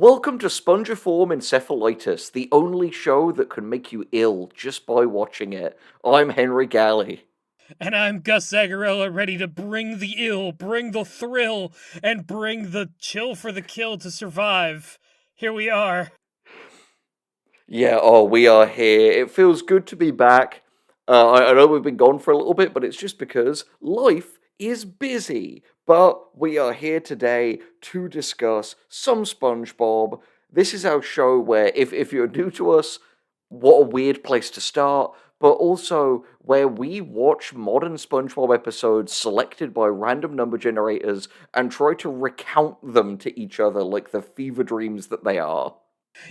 Welcome to Spongiform Encephalitis, the only show that can make you ill just by watching it. I'm Henry Galley. And I'm Gus Zagarella, ready to bring the ill, bring the thrill, and bring the chill for the kill to survive. Here we are. Yeah, we are here. It feels good to be back. I know we've been gone for a little bit, but it's just because life is busy. But we are here today to discuss some SpongeBob. This is our show where, if you're new to us, what a weird place to start, but also where we watch modern SpongeBob episodes selected by random number generators and try to recount them to each other like the fever dreams that they are.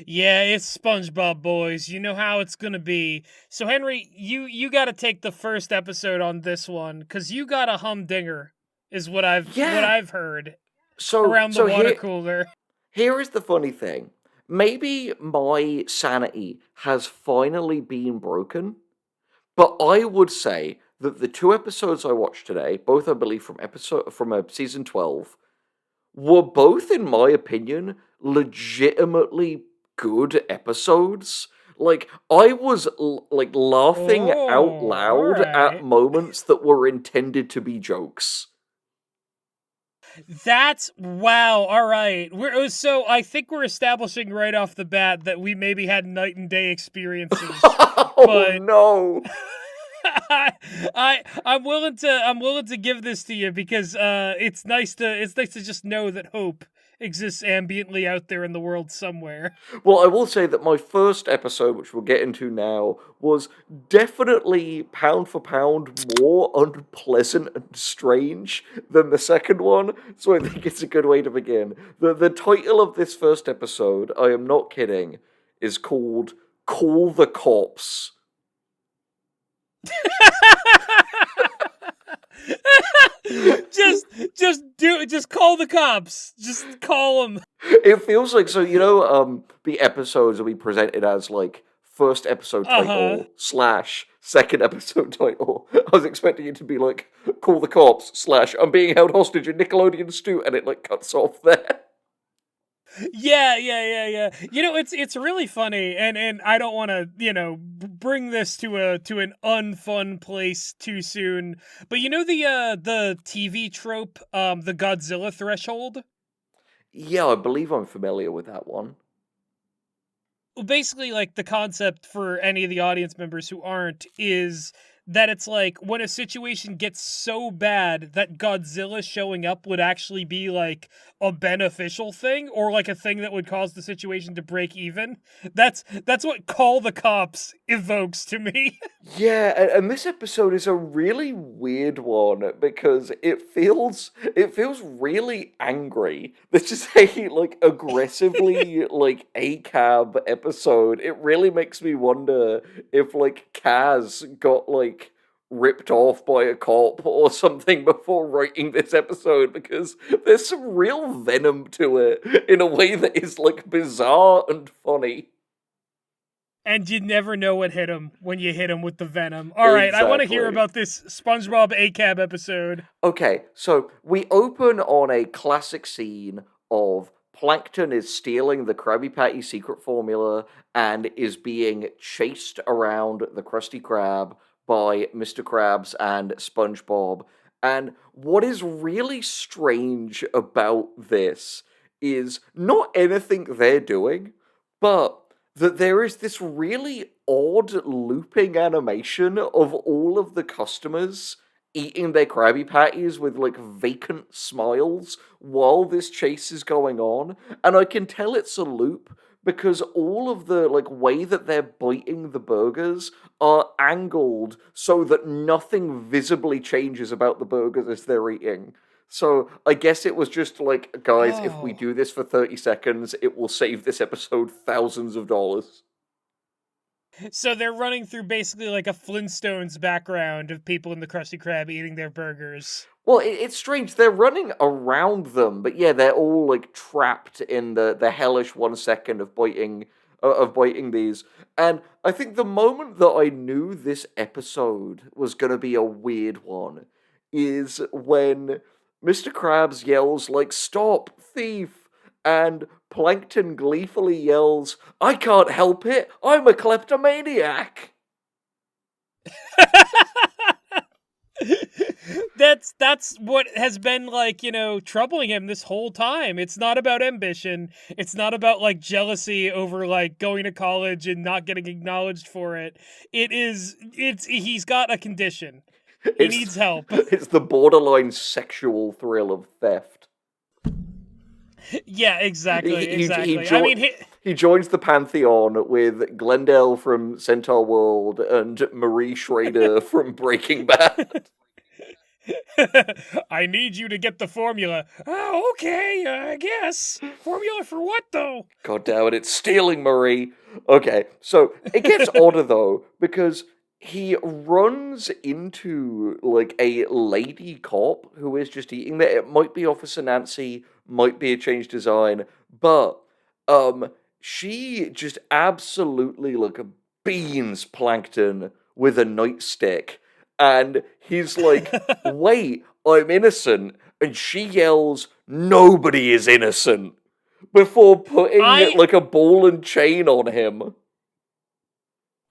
Yeah, it's SpongeBob, boys. You know how it's gonna be. So Henry, you got to take the first episode on this one, cause you got a humdinger, is what Yeah. I've heard So around the so water here cooler. here is the funny thing. Maybe my sanity has finally been broken, but I would say that the two episodes I watched today, both I believe from season 12, were both, in my opinion, legitimately good episodes. Like, I was laughing out Oh, all loud at right. moments that were intended to be jokes. That's wow. All right. So I think we're establishing right off the bat that we maybe had night and day experiences, Oh but no! I'm willing to give this to you because it's nice to just know that hope exists ambiently out there in the world somewhere. Well, I will say that my first episode, which we'll get into now, was definitely pound for pound more unpleasant and strange than the second one, so I think it's a good way to begin. The title of this first episode, I am not kidding, is called Call the Cops. just call the cops. Just call them. It feels like, so the episodes will be presented as like first episode Uh-huh. title slash second episode title. I was expecting it to be like call the cops slash I'm being held hostage in Nickelodeon stew, and it like cuts off there. Yeah. It's really funny, and I don't want to bring this to an unfun place too soon. But you know the TV trope, the Godzilla threshold. Yeah, I believe I'm familiar with that one. Well, basically, like the concept for any of the audience members who aren't is that it's like when a situation gets so bad that Godzilla showing up would actually be like a beneficial thing or like a thing that would cause the situation to break even. That's what call the cops evokes to me. Yeah, and this episode is a really weird one because it feels really angry. This is a like aggressively like ACAB episode. It really makes me wonder if like Kaz got like ripped off by a cop or something before writing this episode because there's some real venom to it in a way that is like bizarre and funny. And you never know what hit him when you hit him with the venom. All right, I want to hear Exactly. about this SpongeBob ACAB episode. Okay, so we open on a classic scene of Plankton is stealing the Krabby Patty secret formula and is being chased around the Krusty Krab by Mr. Krabs and SpongeBob. And what is really strange about this is not anything they're doing, but that there is this really odd looping animation of all of the customers eating their Krabby Patties with like vacant smiles while this chase is going on. And I can tell it's a loop because all of the like way that they're biting the burgers are angled so that nothing visibly changes about the burgers as they're eating. So I guess it was just like, guys, if we Oh. do this for 30 seconds, it will save this episode thousands of dollars. So they're running through basically like a Flintstones background of people in the Krusty Krab eating their burgers. Well, it's strange. They're running around them, but yeah, they're all like trapped in the hellish 1 second of biting these. And I think the moment that I knew this episode was going to be a weird one is when Mr. Krabs yells like "Stop, thief!" and Plankton gleefully yells, "I can't help it, I'm a kleptomaniac!" That's what has been like, troubling him this whole time. It's not about ambition. It's not about like jealousy over like going to college and not getting acknowledged for it. He's got a condition. He It's, needs help. it's the borderline sexual thrill of theft. Yeah, exactly. He I mean, he joins the pantheon with Glendale from Centaur World and Marie Schrader from Breaking Bad. I need you to get the formula. Oh, okay, I guess. Formula for what, though? God damn it, it's stealing Marie. Okay, so it gets odder though, because he runs into like a lady cop who is just eating there. It might be Officer Nancy, might be a change design, but she just absolutely like beans Plankton with a nightstick. And he's like, wait, I'm innocent. And she yells, nobody is innocent, before putting like a ball and chain on him.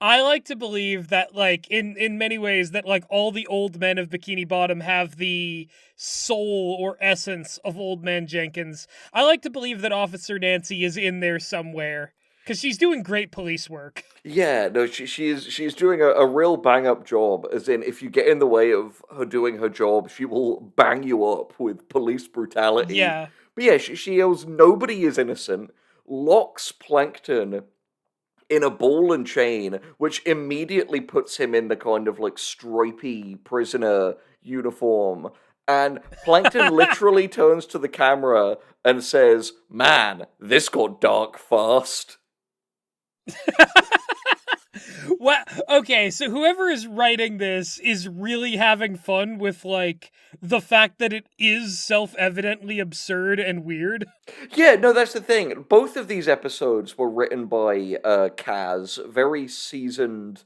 I like to believe that, like, in many ways, that, like, all the old men of Bikini Bottom have the soul or essence of Old Man Jenkins. I like to believe that Officer Nancy is in there somewhere, because she's doing great police work. Yeah, no, she's doing a real bang-up job, as in, if you get in the way of her doing her job, she will bang you up with police brutality. Yeah. But yeah, she yells, nobody is innocent, locks Plankton in a ball and chain, which immediately puts him in the kind of like stripy prisoner uniform. And Plankton literally turns to the camera and says, "Man, this got dark fast." Well, okay, so whoever is writing this is really having fun with, like, the fact that it is self-evidently absurd and weird. Yeah, no, that's the thing. Both of these episodes were written by Kaz, very seasoned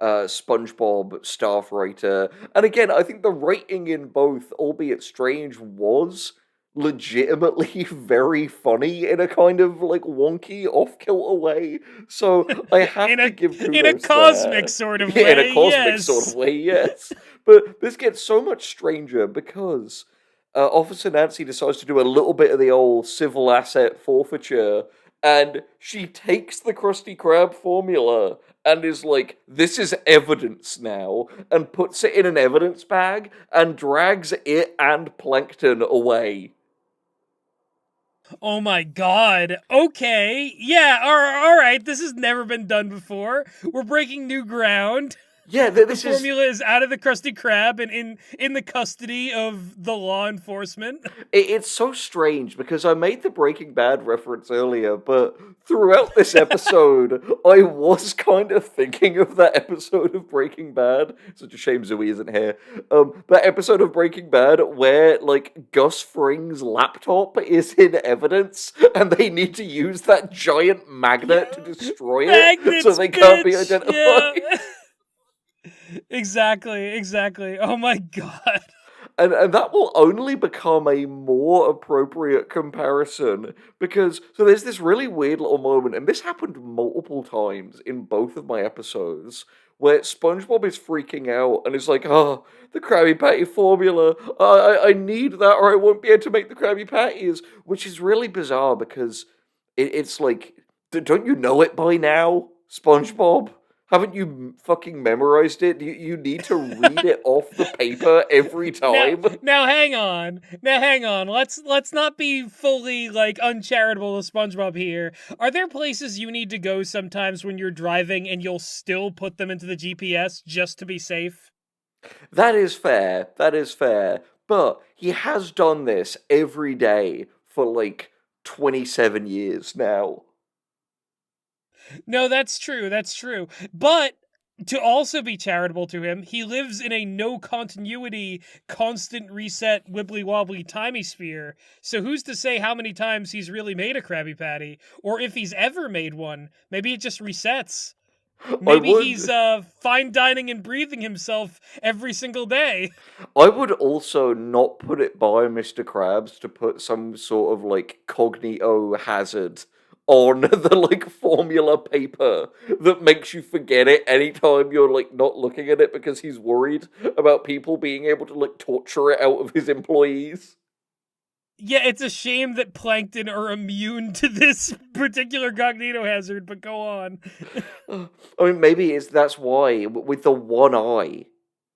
SpongeBob staff writer. And again, I think the writing in both, albeit strange, was legitimately very funny in a kind of like wonky off-kilter way. So I have to give kudos in a cosmic there. sort of Yeah, way. in a cosmic sort of way, yes. But this gets so much stranger because Officer Nancy decides to do a little bit of the old civil asset forfeiture, and she takes the Krusty Krab formula and is like, this is evidence now, and puts it in an evidence bag and drags it and Plankton away. Oh my god. Okay. Yeah, alright. This has never been done before. We're breaking new ground. Yeah, The formula is out of the Krusty Krab and in the custody of the law enforcement. It's so strange because I made the Breaking Bad reference earlier, but throughout this episode, I was kind of thinking of that episode of Breaking Bad. Such a shame Zoe isn't here. That episode of Breaking Bad where, like, Gus Fring's laptop is in evidence, and they need to use that giant magnet to destroy it, so they can't be identified. Yeah. Exactly. Oh my god. And that will only become a more appropriate comparison because so there's this really weird little moment, and this happened multiple times in both of my episodes, where SpongeBob is freaking out and is like, "Oh, the Krabby Patty formula! I need that, or I won't be able to make the Krabby Patties," which is really bizarre because it's like, don't you know it by now, SpongeBob? Haven't you fucking memorized it? You need to read it off the paper every time. Now hang on. Let's not be fully like uncharitable to SpongeBob here. Are there places you need to go sometimes when you're driving and you'll still put them into the GPS just to be safe? That is fair. But he has done this every day for like 27 years now. No, that's true. But to also be charitable to him, he lives in a no continuity, constant reset, wibbly wobbly timey sphere. So who's to say how many times he's really made a Krabby Patty? Or if he's ever made one, maybe it just resets. I Maybe he's would. fine dining and breathing himself every single day. I would also not put it by Mr. Krabs to put some sort of like cognito hazard on the like formula paper that makes you forget it anytime you're like not looking at it because he's worried about people being able to like torture it out of his employees. Yeah, it's a shame that Plankton are immune to this particular cognito hazard, but go on. I mean, maybe it's that's why with the one eye,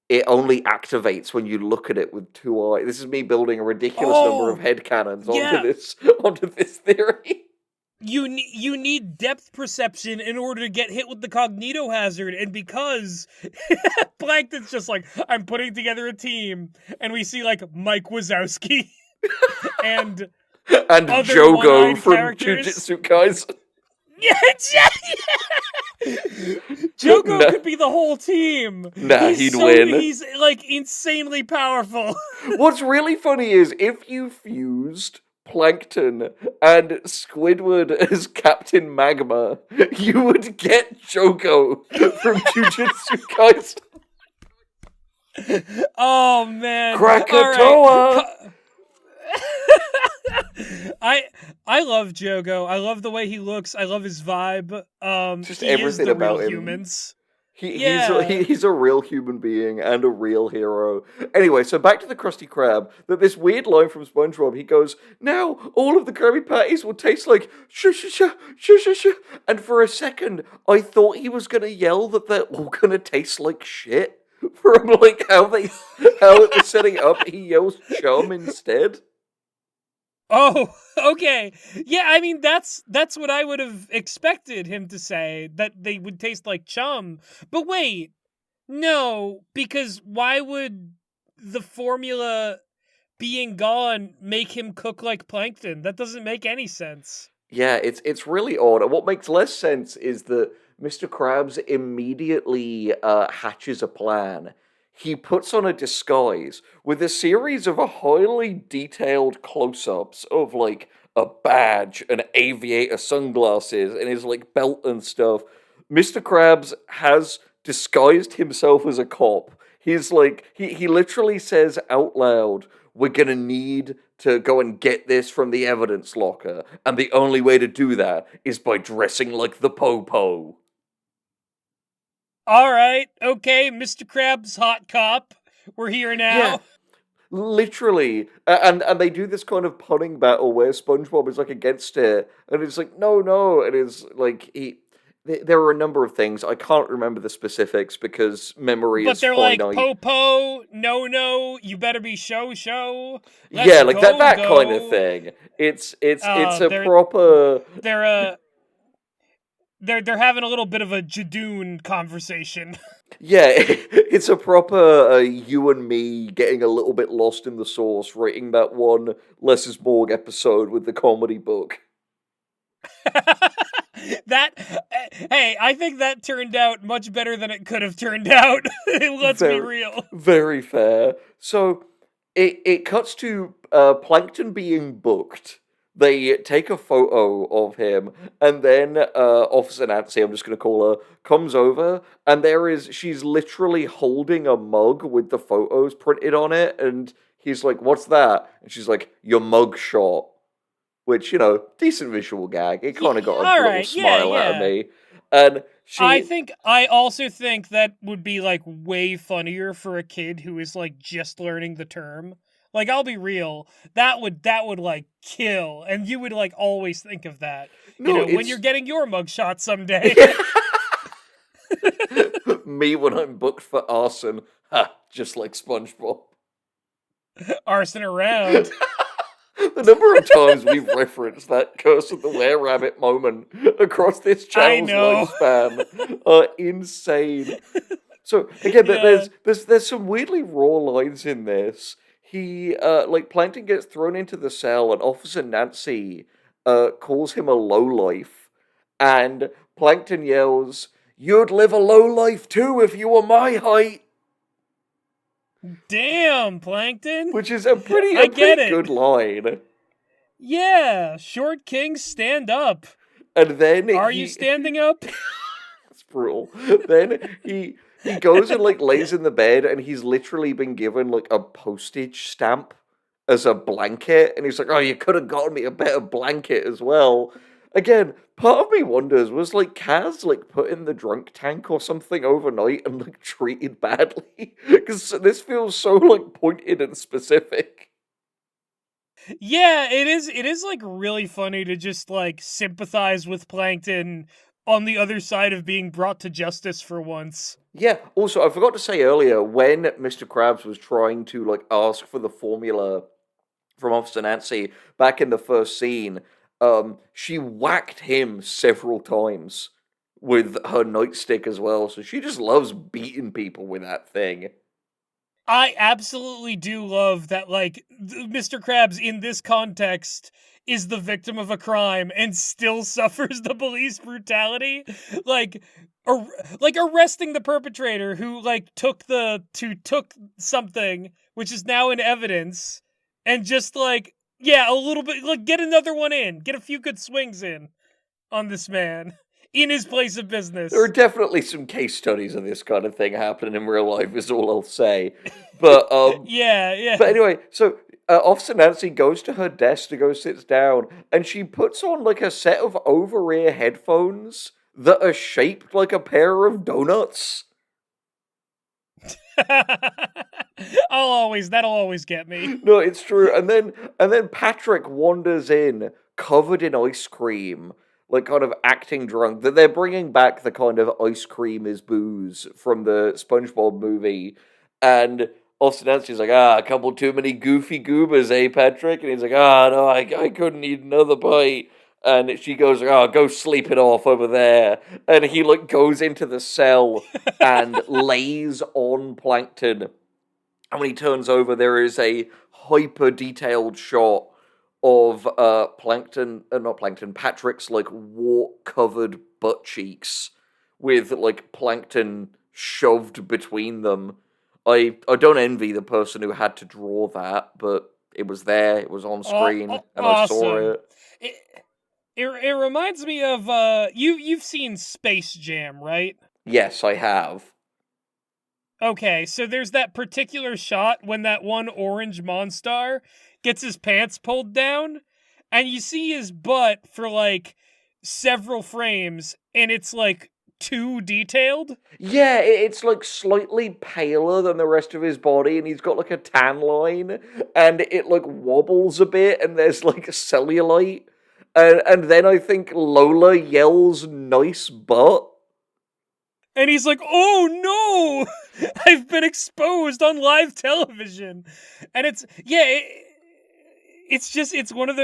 it only activates when you look at it with two eyes. This is me building a ridiculous number of Oh, headcanons onto yeah. this theory. You need depth perception in order to get hit with the cognito hazard, and because Plankton's just like, I'm putting together a team, and we see like Mike Wazowski and And other Jogo one-eyed from characters. Jujutsu Kaisen. Yeah, Jogo Nah, could be the whole team. nah, He's he'd so win. he's like insanely powerful. What's really funny is if you fused Plankton and Squidward as Captain Magma, you would get Jogo from Jujutsu Kaisen. Oh man! Krakatoa! All right. I love Jogo. I love the way he looks. I love his vibe. Just He is everything the real about him. humans. He's Yeah. he's a real human being and a real hero. Anyway, so back to the Krusty Krab. That this weird line from SpongeBob. He goes, "Now all of the Krabby Patties will taste like shh shh shh shh shh shh." And for a second, I thought he was gonna yell that they're all gonna taste like shit. From like how it was setting up, he yells "chum" instead. Oh, okay. Yeah, I mean that's what I would have expected him to say, that they would taste like chum. But wait, no, because why would the formula being gone make him cook like Plankton? That doesn't make any sense. Yeah, it's really odd. And what makes less sense is that Mr. Krabs immediately hatches a plan. He puts on a disguise with a series of highly detailed close-ups of like a badge and aviator sunglasses and his like belt and stuff. Mr. Krabs has disguised himself as a cop. He's like he literally says out loud, "We're gonna need to go and get this from the evidence locker, and the only way to do that is by dressing like the Popo." All right, okay, Mr. Krabs, hot cop. We're here Yeah, now. literally. And they do this kind of punning battle where SpongeBob is like against it, and it's like, no, no, and it's like there are a number of things. I can't remember the specifics because memory But is they're like, finite. Popo, no, you better be show. Let's Yeah, like go, that kind of go. thing. It's a They're proper. they're uh they're having a little bit of a Jadoon conversation. Yeah, it's a proper you and me getting a little bit lost in the sauce, writing that one Less is More episode with the comedy book. That hey, I think that turned out much better than it could have turned out. Let's be Very, real. very fair. So it cuts to Plankton being booked. They take a photo of him, and then Officer Nancy, I'm just going to call her, comes over, and she's literally holding a mug with the photos printed on it, and he's like, "What's that?" And she's like, "Your mug shot," which, decent visual gag. It kind of got a All little right, yeah, smile out of yeah. me. And she, I also think that would be like way funnier for a kid who is like just learning the term. Like, I'll be real, that would like kill, and you would like always think of that. no, When you're it's getting your mugshot someday. me when I'm booked for arson. Ha, just like SpongeBob. Arson around. The number of times we've referenced that Curse of the Were-Rabbit moment across this I channel's know. lifespan are insane. So again, Yeah. there's some weirdly raw lines in this. He like Plankton gets thrown into the cell, and Officer Nancy calls him a lowlife, and Plankton yells, "You'd live a low life too if you were my height," Damn, Plankton. which is a I get pretty it. good line. Yeah, short kings stand up. And then Are you standing up? It's brutal. Then he goes and like lays in the bed, and he's literally been given like a postage stamp as a blanket, and he's like, "Oh, you could have gotten me a better blanket as well." Again, part of me wonders, was like Kaz like put in the drunk tank or something overnight and like treated badly? Because this feels so like pointed and specific. Yeah, it is like really funny to just like sympathize with Plankton on the other side of being brought to justice for once. Yeah, also, I forgot to say earlier, when Mr. Krabs was trying to, like, ask for the formula from Officer Nancy back in the first scene, she whacked him several times with her nightstick as well, so she just loves beating people with that thing. I absolutely do love that, like, Mr. Krabs in this context is the victim of a crime and still suffers the police brutality. Like, ar- like arresting the perpetrator who, like, took something, which is now in evidence, and just, like, yeah, a little bit, like, get another one in, get a few good swings in on this man in his place of There are business. definitely some case studies of this kind of thing happening in real life, is all I'll say. But, Yeah, yeah. But anyway, so Officer Nancy goes to her desk to go sits down, and she puts on like a set of over-ear headphones that are shaped like a pair of donuts. That'll always get me. No, it's true. And then Patrick wanders in covered in ice cream, like kind of acting drunk. That they're bringing back the kind of ice cream is booze from the SpongeBob movie, and Austin Nancy's like, a couple too many goofy goobers, eh, Patrick? And he's like, no, I couldn't eat another bite. And she goes, go sleep it off over there. And he like goes into the cell and lays on Plankton, and when he turns over, there is a hyper detailed shot of not Plankton, Patrick's like wart covered butt cheeks with like Plankton shoved between them. I don't envy the person who had to draw that, but it was there, it was on screen, and I saw Awesome. it. It, it reminds me of you've seen Space Jam, right? Yes, I have. Okay, so there's that particular shot when that one orange Monstar gets his pants pulled down, and you see his butt for like several frames, and it's like too detailed. Yeah, it's like slightly paler than the rest of his body, and he's got like a tan line, and it like wobbles a bit, and there's like a cellulite, and then I think Lola yells, "Nice butt." And he's like, "Oh no, I've been exposed on live television," and it's just it's one of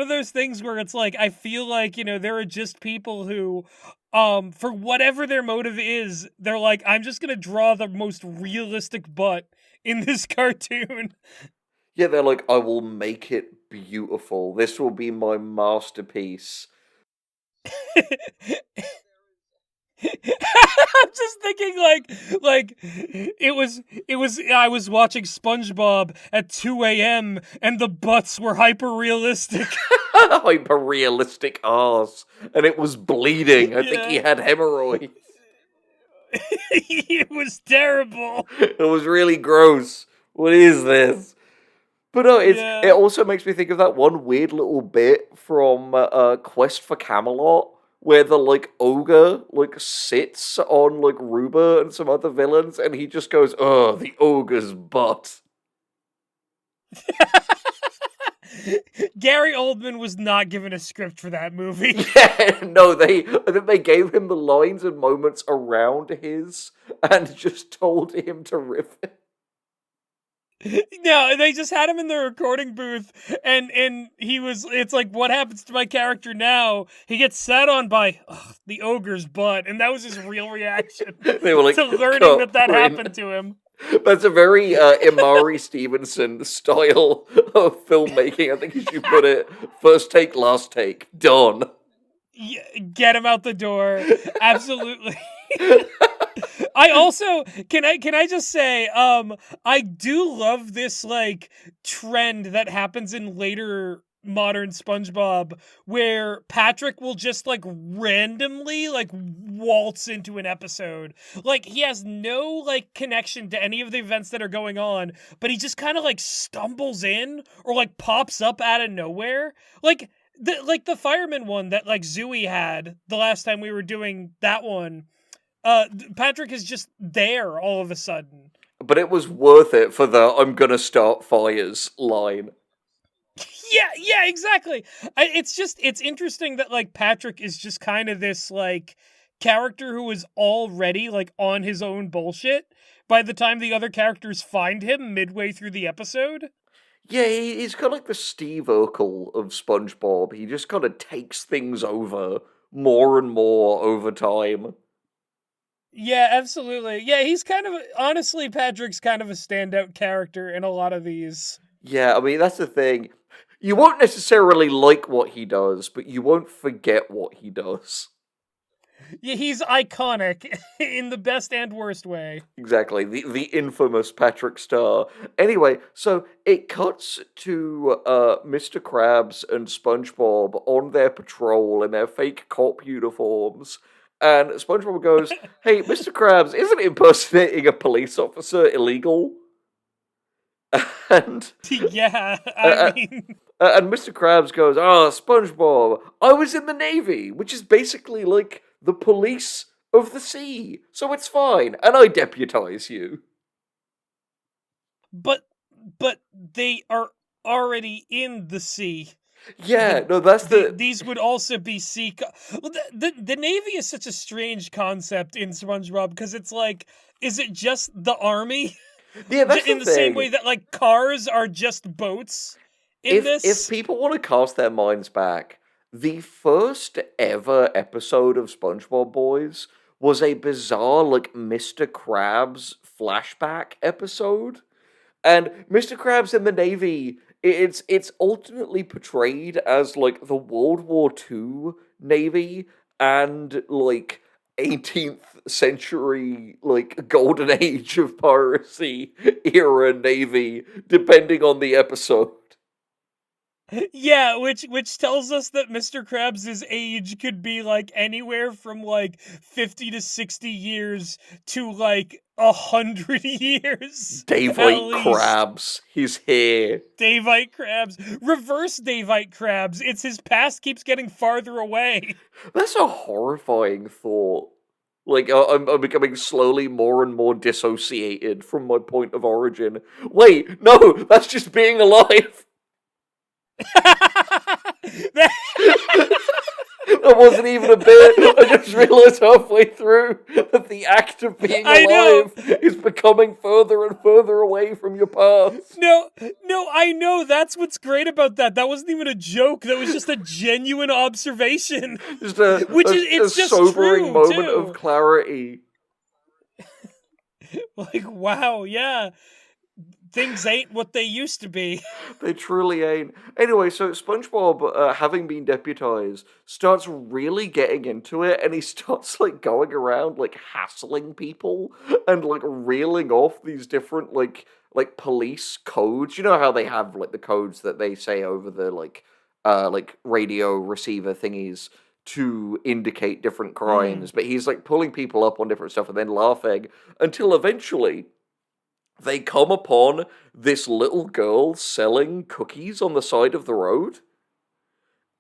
those things where it's like I feel like there are just people who, for whatever their motive is, they're like, I'm just gonna draw the most realistic butt in this cartoon. Yeah, they're like, "I will make it beautiful. This will be my masterpiece." I'm just thinking like it was I was watching SpongeBob at 2 a.m. and the butts were hyper realistic. Hyper realistic arse, and it was bleeding. I think he Yeah. had hemorrhoids. It was terrible. It was really gross. What is this? But no, it Yeah. also makes me think of that one weird little bit from Quest for Camelot, where the like ogre like sits on like Ruba and some other villains, and he just goes, "Oh, the ogre's butt." Gary Oldman was not given a script for that movie. Yeah, no, I think they gave him the lines and moments around his, and just told him to riff it. No, they just had him in the recording booth, and it's like, what happens to my character now? He gets sat on by the ogre's butt, and that was his real reaction They were like, to learning "Cut that print." happened to him. That's a very Imari Stevenson style of filmmaking. I think you should put it first take, last take, done. Get him out the door. Absolutely. I also can I just say I do love this like trend that happens in later modern SpongeBob, where Patrick will just like randomly like waltz into an episode. Like he has no like connection to any of the events that are going on, but he just kind of like stumbles in or like pops up out of nowhere. Like the fireman one that like Zooey had the last time we were doing that one. Patrick is just there all of a sudden. But it was worth it for the "I'm gonna start fires" line. Yeah, exactly. It's interesting that like Patrick is just kind of this like character who is already like on his own bullshit by the time the other characters find him midway through the episode. Yeah, he's kind of like the Steve Urkel of SpongeBob. He just kind of takes things over more and more over time. Yeah, absolutely. Yeah, he's kind of honestly Patrick's kind of a standout character in a lot of these. Yeah, I mean, that's the thing. You won't necessarily like what he does, but you won't forget what he does. Yeah, he's iconic in the best and worst way. Exactly, the infamous Patrick Star. Anyway, so it cuts to Mr. Krabs and SpongeBob on their patrol in their fake cop uniforms. And SpongeBob goes, "Hey, Mr. Krabs, isn't impersonating a police officer illegal?" And Yeah, uh, I mean, and Mr. Krabs goes, "Oh, SpongeBob, I was in the Navy, which is basically like the police of the sea, so it's fine, and I deputize you." but they are already in the sea. Yeah, no, that's the These would also be sea. Well, the Navy is such a strange concept in SpongeBob because it's like, is it just the army? yeah, that's In the the same thing. way that like cars are just boats in If this. people want to cast their minds back, the first ever episode of SpongeBob Boys was a bizarre like Mr. Krabs flashback episode. And Mr. Krabs in the Navy, it's ultimately portrayed as like the World War II Navy and like 18th century like golden age of piracy era Navy, depending on the episode. Yeah, which tells us that Mr. Krabs' age could be like anywhere from like 50 to 60 years to like 100 years at Davite least. Krabs, he's here. Davite Krabs. Reverse Davite Krabs. It's his past keeps getting farther away. That's a horrifying thought. Like, I'm becoming slowly more and more dissociated from my point of origin. Wait, no, that's just being alive. That wasn't even a bit. I just realized halfway through that the act of being I know. alive is becoming further and further away from your past. No, I know. That's what's great about that. That wasn't even a joke. That was just a genuine observation. Just Which is, it's a just sobering true, moment too. of clarity. Like, wow, yeah. Things ain't what they used to be. They truly ain't. Anyway, so SpongeBob, having been deputized, starts really getting into it, and he starts like going around like hassling people and like reeling off these different like police codes. You know how they have like the codes that they say over the like radio receiver thingies to indicate different crimes, but he's like pulling people up on different stuff and then laughing until eventually they come upon this little girl selling cookies on the side of the road,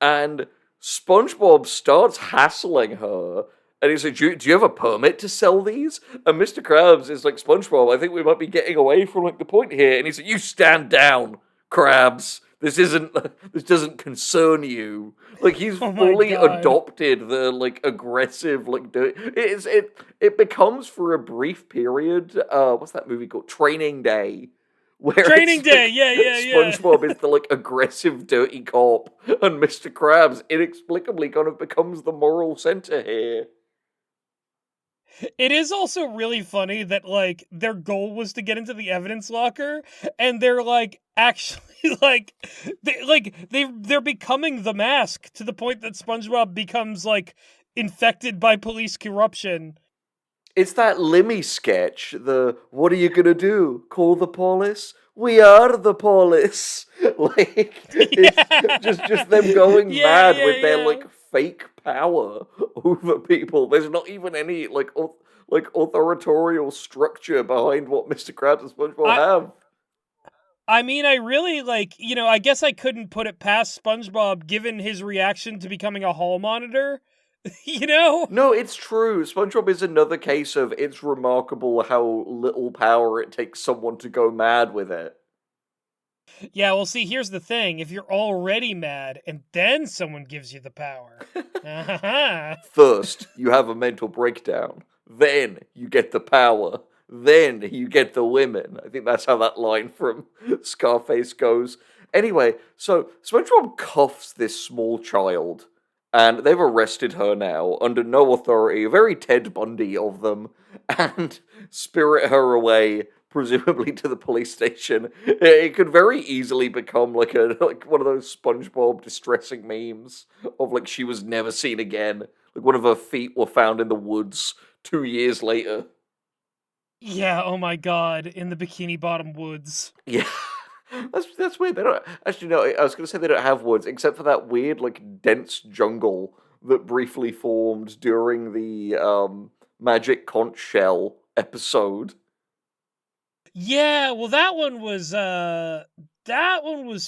and SpongeBob starts hassling her. And he's like, do you have a permit to sell these? And Mr. Krabs is like, "SpongeBob, I think we might be getting away from like the point here." And he's like, "You stand down, Krabs. This doesn't concern you." Like he's Oh my fully God. adopted the like aggressive like it becomes for a brief period. What's that movie called? Training Day. Where Training it's Day, like yeah. SpongeBob is the like aggressive dirty cop, and Mr. Krabs inexplicably kind of becomes the moral center here. It is also really funny that like their goal was to get into the evidence locker, and they're like actually they're becoming the Mask to the point that SpongeBob becomes like infected by police corruption. It's that Lemmy sketch. The what are you gonna do? Call the police? We are the police. Like it's just Yeah. them going Yeah, mad yeah, with their yeah. like fake power over people. There's not even any like authorial structure behind what Mr. Krabs and SpongeBob I have. I mean, I really I guess I couldn't put it past SpongeBob given his reaction to becoming a hall monitor, you know? No, it's true. SpongeBob is another case of it's remarkable how little power it takes someone to go mad with it. Yeah, well, see, here's the thing. If you're already mad and then someone gives you the power. Uh-huh. First, you have a mental breakdown. Then you get the power. Then you get the women. I think that's how that line from Scarface goes. Anyway, so SpongeBob cuffs this small child, and they've arrested her now under no authority, very Ted Bundy of them, and spirit her away, presumably to the police station. It could very easily become like one of those SpongeBob distressing memes of like she was never seen again. Like one of her feet were found in the woods 2 years later. Yeah, oh my god, in the Bikini Bottom woods. Yeah. That's weird. They don't actually no, I was gonna say they don't have woods, except for that weird, like dense jungle that briefly formed during the Magic Conch Shell episode. Yeah, well that one was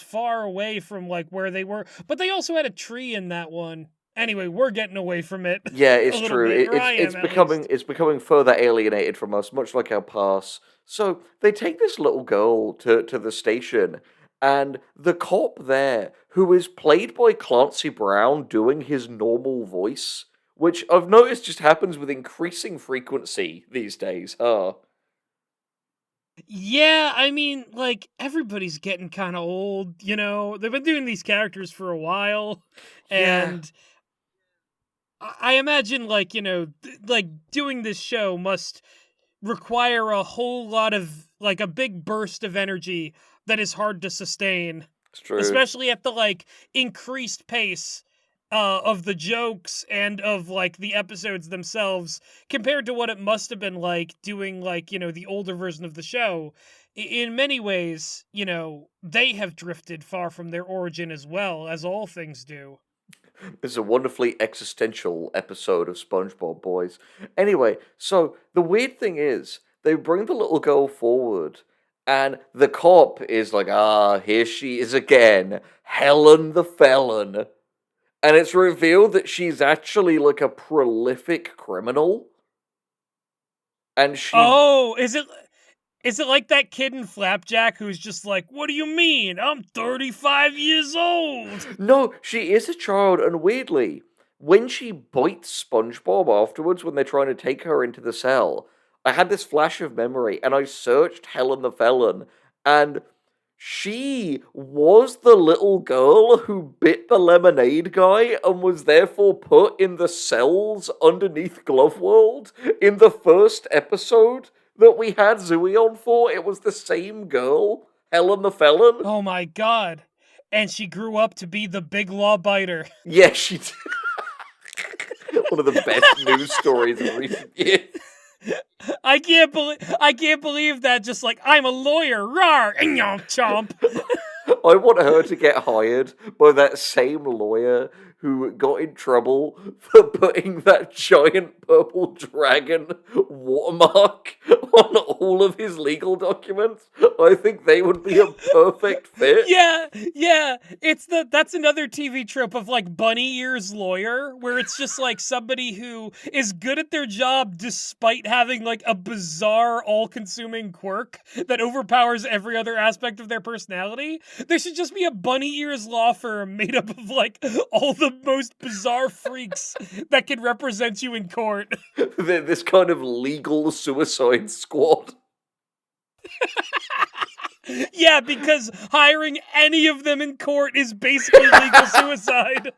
far away from like where they were, but they also had a tree in that one. Anyway, we're getting away from it Yeah, a it's little true. bit, or I am at least. It's becoming further alienated from us, much like our past. So they take this little girl to the station, and the cop there, who is played by Clancy Brown doing his normal voice, which I've noticed just happens with increasing frequency these days, huh? Yeah, I mean, like everybody's getting kind of old, you know. They've been doing these characters for a while, Yeah, and I imagine like, like doing this show must require a whole lot of like a big burst of energy that is hard to sustain, it's true. especially at the like increased pace of the jokes and of like the episodes themselves compared to what it must have been like doing like the older version of the show. In many ways, they have drifted far from their origin as well, as all things do. This is a wonderfully existential episode of SpongeBob, boys. Anyway, so the weird thing is, they bring the little girl forward, and the cop is like, here she is again, Helen the felon. And it's revealed that she's actually like a prolific criminal, and she Oh, is it like that kid in Flapjack who's just like, "What do you mean? I'm 35 years old." No, she is a child, and weirdly, when she bites SpongeBob afterwards, when they're trying to take her into the cell, I had this flash of memory, and I searched Helen the Felon, and she was the little girl who bit the lemonade guy and was therefore put in the cells underneath Glove World in the first episode that we had Zooey on for. It was the same girl, Helen the Felon. Oh my god. And she grew up to be the big law biter. Yeah, she did. One of the best news stories of recent years. I can't believe that, just like, I'm a lawyer, rar, chomp. I want her to get hired by that same lawyer who got in trouble for putting that giant purple dragon watermark on all of his legal documents. I think they would be a perfect fit. Yeah, yeah. That's another TV trope of like bunny ears lawyer, where it's just like somebody who is good at their job despite having like a bizarre all-consuming quirk that overpowers every other aspect of their personality. There should just be a bunny ears law firm made up of like all the most bizarre freaks that can represent you in court. This kind of legal suicide squad. Yeah, because hiring any of them in court is basically legal suicide.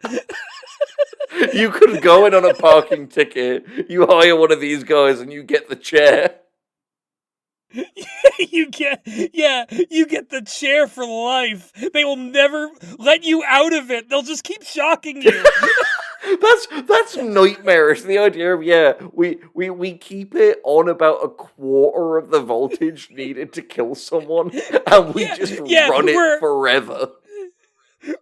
You could go in on a parking ticket, you hire one of these guys, and you get the chair. you get the chair for life. They will never let you out of it. They'll just keep shocking you. That's nightmarish. The idea of we keep it on about a quarter of the voltage needed to kill someone, and we Yeah, just yeah, run it forever.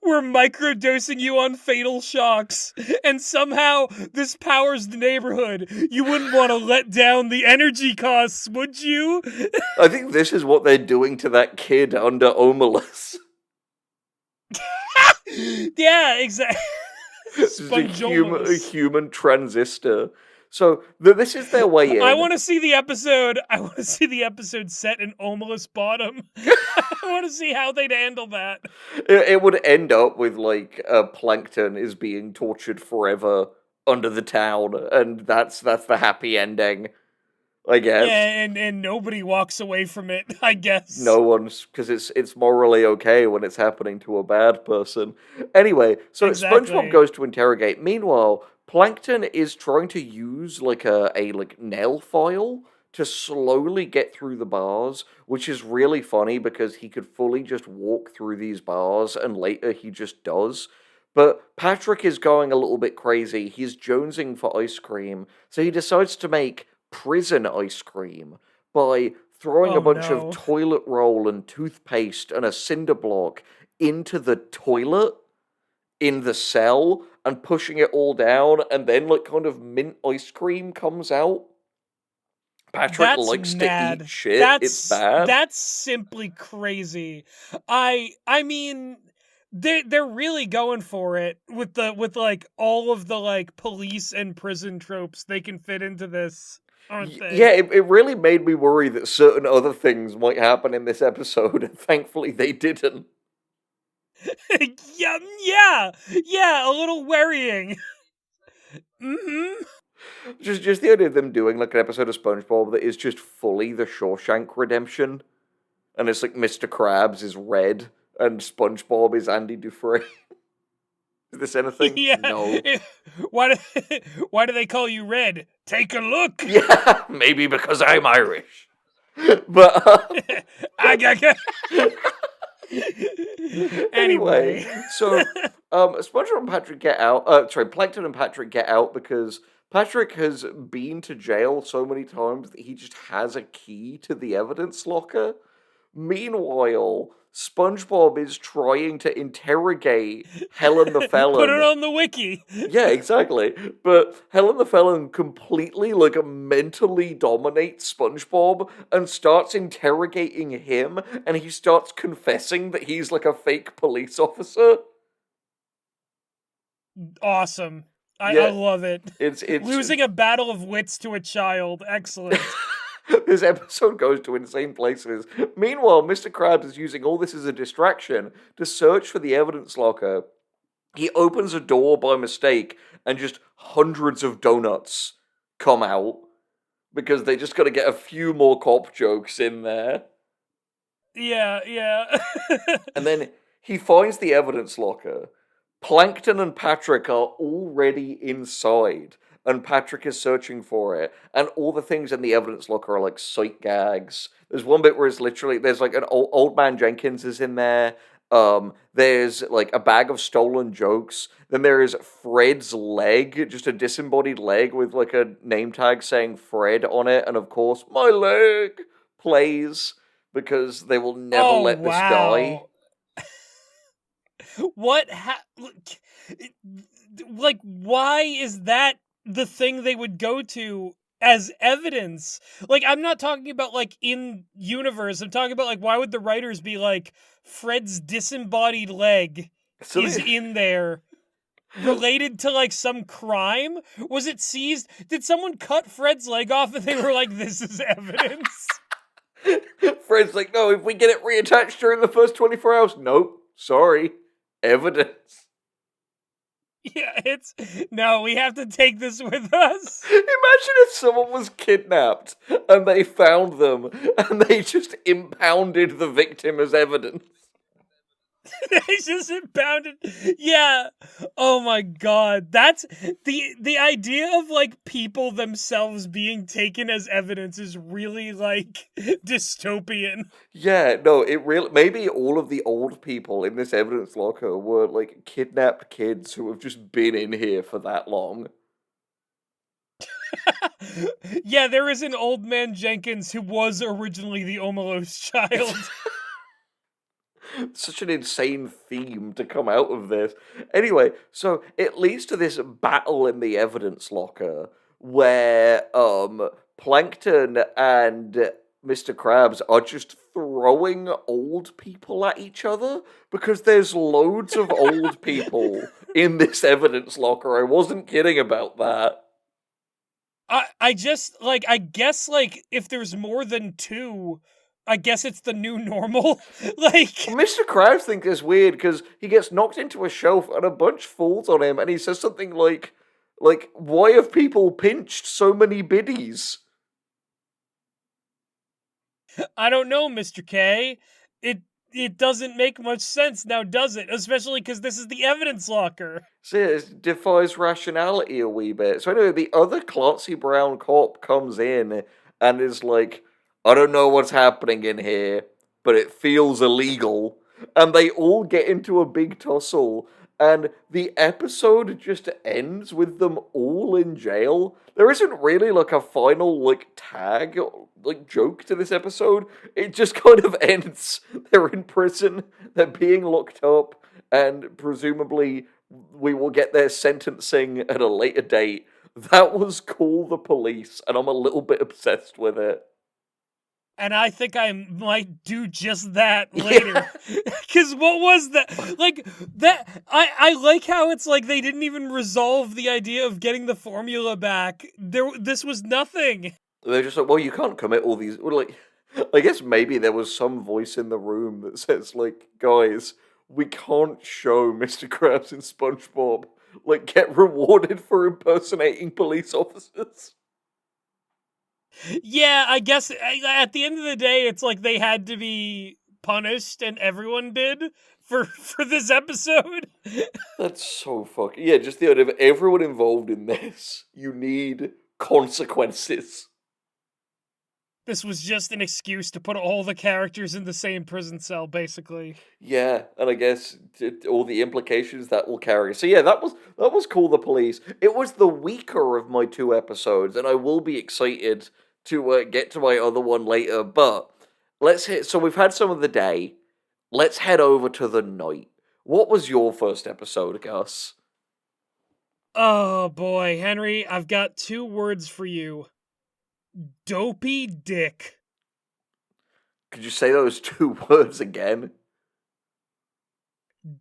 we're microdosing you on fatal shocks, and somehow this powers the neighborhood. You wouldn't want to let down the energy costs, would you? I think this is what they're doing to that kid under Omelus. Yeah, exactly. This is a Spongebob. human transistor. So this is their way I in. want to see the episode. I want to see the episode set in Omelus Bottom. I want to see how they'd handle that. It would end up with like Plankton is being tortured forever under the town, and that's the happy ending, I guess. Yeah, and nobody walks away from it, I guess. No one's, because it's morally okay when it's happening to a bad person. Anyway, so Exactly. SpongeBob goes to interrogate. Meanwhile, Plankton is trying to use like a like nail file to slowly get through the bars, which is really funny because he could fully just walk through these bars, and later he just does. But Patrick is going a little bit crazy. He's jonesing for ice cream, so he decides to make prison ice cream by throwing a Oh bunch of no. toilet roll and toothpaste and a cinder block into the toilet in the cell and pushing it all down, and then like kind of mint ice cream comes out. Patrick That's likes mad. to eat shit. It's bad. That's simply crazy. I mean they're really going for it with like all of the like police and prison tropes they can fit into this, aren't they? Yeah, it really made me worry that certain other things might happen in this episode, and thankfully they didn't. Yeah, a little worrying. Mm-hmm. Just the idea of them doing like an episode of SpongeBob that is just fully the Shawshank Redemption, and it's like Mr. Krabs is Red and SpongeBob is Andy Dufresne. Is this anything? Yeah. No. Why do they call you Red? Take a look. Yeah, maybe because I'm Irish. But I got. Anyway, so SpongeBob and Patrick get out. Plankton and Patrick get out because Patrick has been to jail so many times that he just has a key to the evidence locker. Meanwhile, SpongeBob is trying to interrogate Helen the felon. Put it on the wiki. Yeah, exactly. But Helen the felon completely, like, mentally dominates SpongeBob and starts interrogating him, and he starts confessing that he's, like, a fake police officer. Awesome. Yeah. I love it. It's Losing a battle of wits to a child. Excellent. This episode goes to insane places. Meanwhile, Mr. Krabs is using all this as a distraction to search for the evidence locker. He opens a door by mistake, and just hundreds of donuts come out because they just got to get a few more cop jokes in there. Yeah. And then he finds the evidence locker. Plankton and Patrick are already inside, and Patrick is searching for it, and all the things in the evidence locker are like sight gags. There's one bit where it's literally, there's like an old man Jenkins is in there. There's like a bag of stolen jokes. Then there is Fred's leg, just a disembodied leg with like a name tag saying Fred on it, and of course, my leg plays because they will never let this die. What? Like, why is that the thing they would go to as evidence? Like, I'm not talking about like in universe. I'm talking about like, why would the writers be like, Fred's disembodied leg is in there, related to like some crime? Was it seized? Did someone cut Fred's leg off and they were like, this is evidence? Fred's like, no, if we get it reattached during the first 24 hours, nope, sorry. Evidence. Yeah, no, we have to take this with us. Imagine if someone was kidnapped and they found them and they just impounded the victim as evidence. They just impounded. Yeah. Oh my god. That's the idea of like people themselves being taken as evidence is really like dystopian. Yeah, no, it really maybe all of the old people in this evidence locker were like kidnapped kids who have just been in here for that long. Yeah, there is an old man Jenkins who was originally the Omelos child. Such an insane theme to come out of this. Anyway, so it leads to this battle in the evidence locker where Plankton and Mr. Krabs are just throwing old people at each other because there's loads of old people in this evidence locker. I wasn't kidding about that. I just like I guess like if there's more than two, I guess it's the new normal. Like Mr. Krabs thinks it's weird because he gets knocked into a shelf and a bunch falls on him, and he says something like, "Why have people pinched so many biddies?" I don't know, Mr. K. It doesn't make much sense now, does it? Especially because this is the evidence locker. So yeah, it defies rationality a wee bit. So anyway, the other Clancy Brown cop comes in and is like, "I don't know what's happening in here, but it feels illegal." And they all get into a big tussle, and the episode just ends with them all in jail. There isn't really like a final like tag like joke to this episode. It just kind of ends. They're in prison, they're being locked up, and presumably we will get their sentencing at a later date. That was Call the Police, and I'm a little bit obsessed with it. And I think I might do just that Yeah. later. Because what was that? Like, that. I like how it's like they didn't even resolve the idea of getting the formula back. This was nothing. They're just like, well, you can't commit all these. Well, like, I guess maybe there was some voice in the room that says, like, guys, we can't show Mr. Krabs and SpongeBob like get rewarded for impersonating police officers. Yeah, I guess at the end of the day, it's like they had to be punished, and everyone did for this episode. That's so fucking yeah. Just the idea of everyone involved in this, you need consequences. This was just an excuse to put all the characters in the same prison cell, basically. Yeah, and I guess all the implications that will carry. So yeah, that was Call the Police. It was the weaker of my two episodes, and I will be excited to get to my other one later. But let's hit. So we've had some of the day. Let's head over to the night. What was your first episode, Gus? Oh boy, Henry, I've got two words for you. Dopey Dick. Could you say those two words again?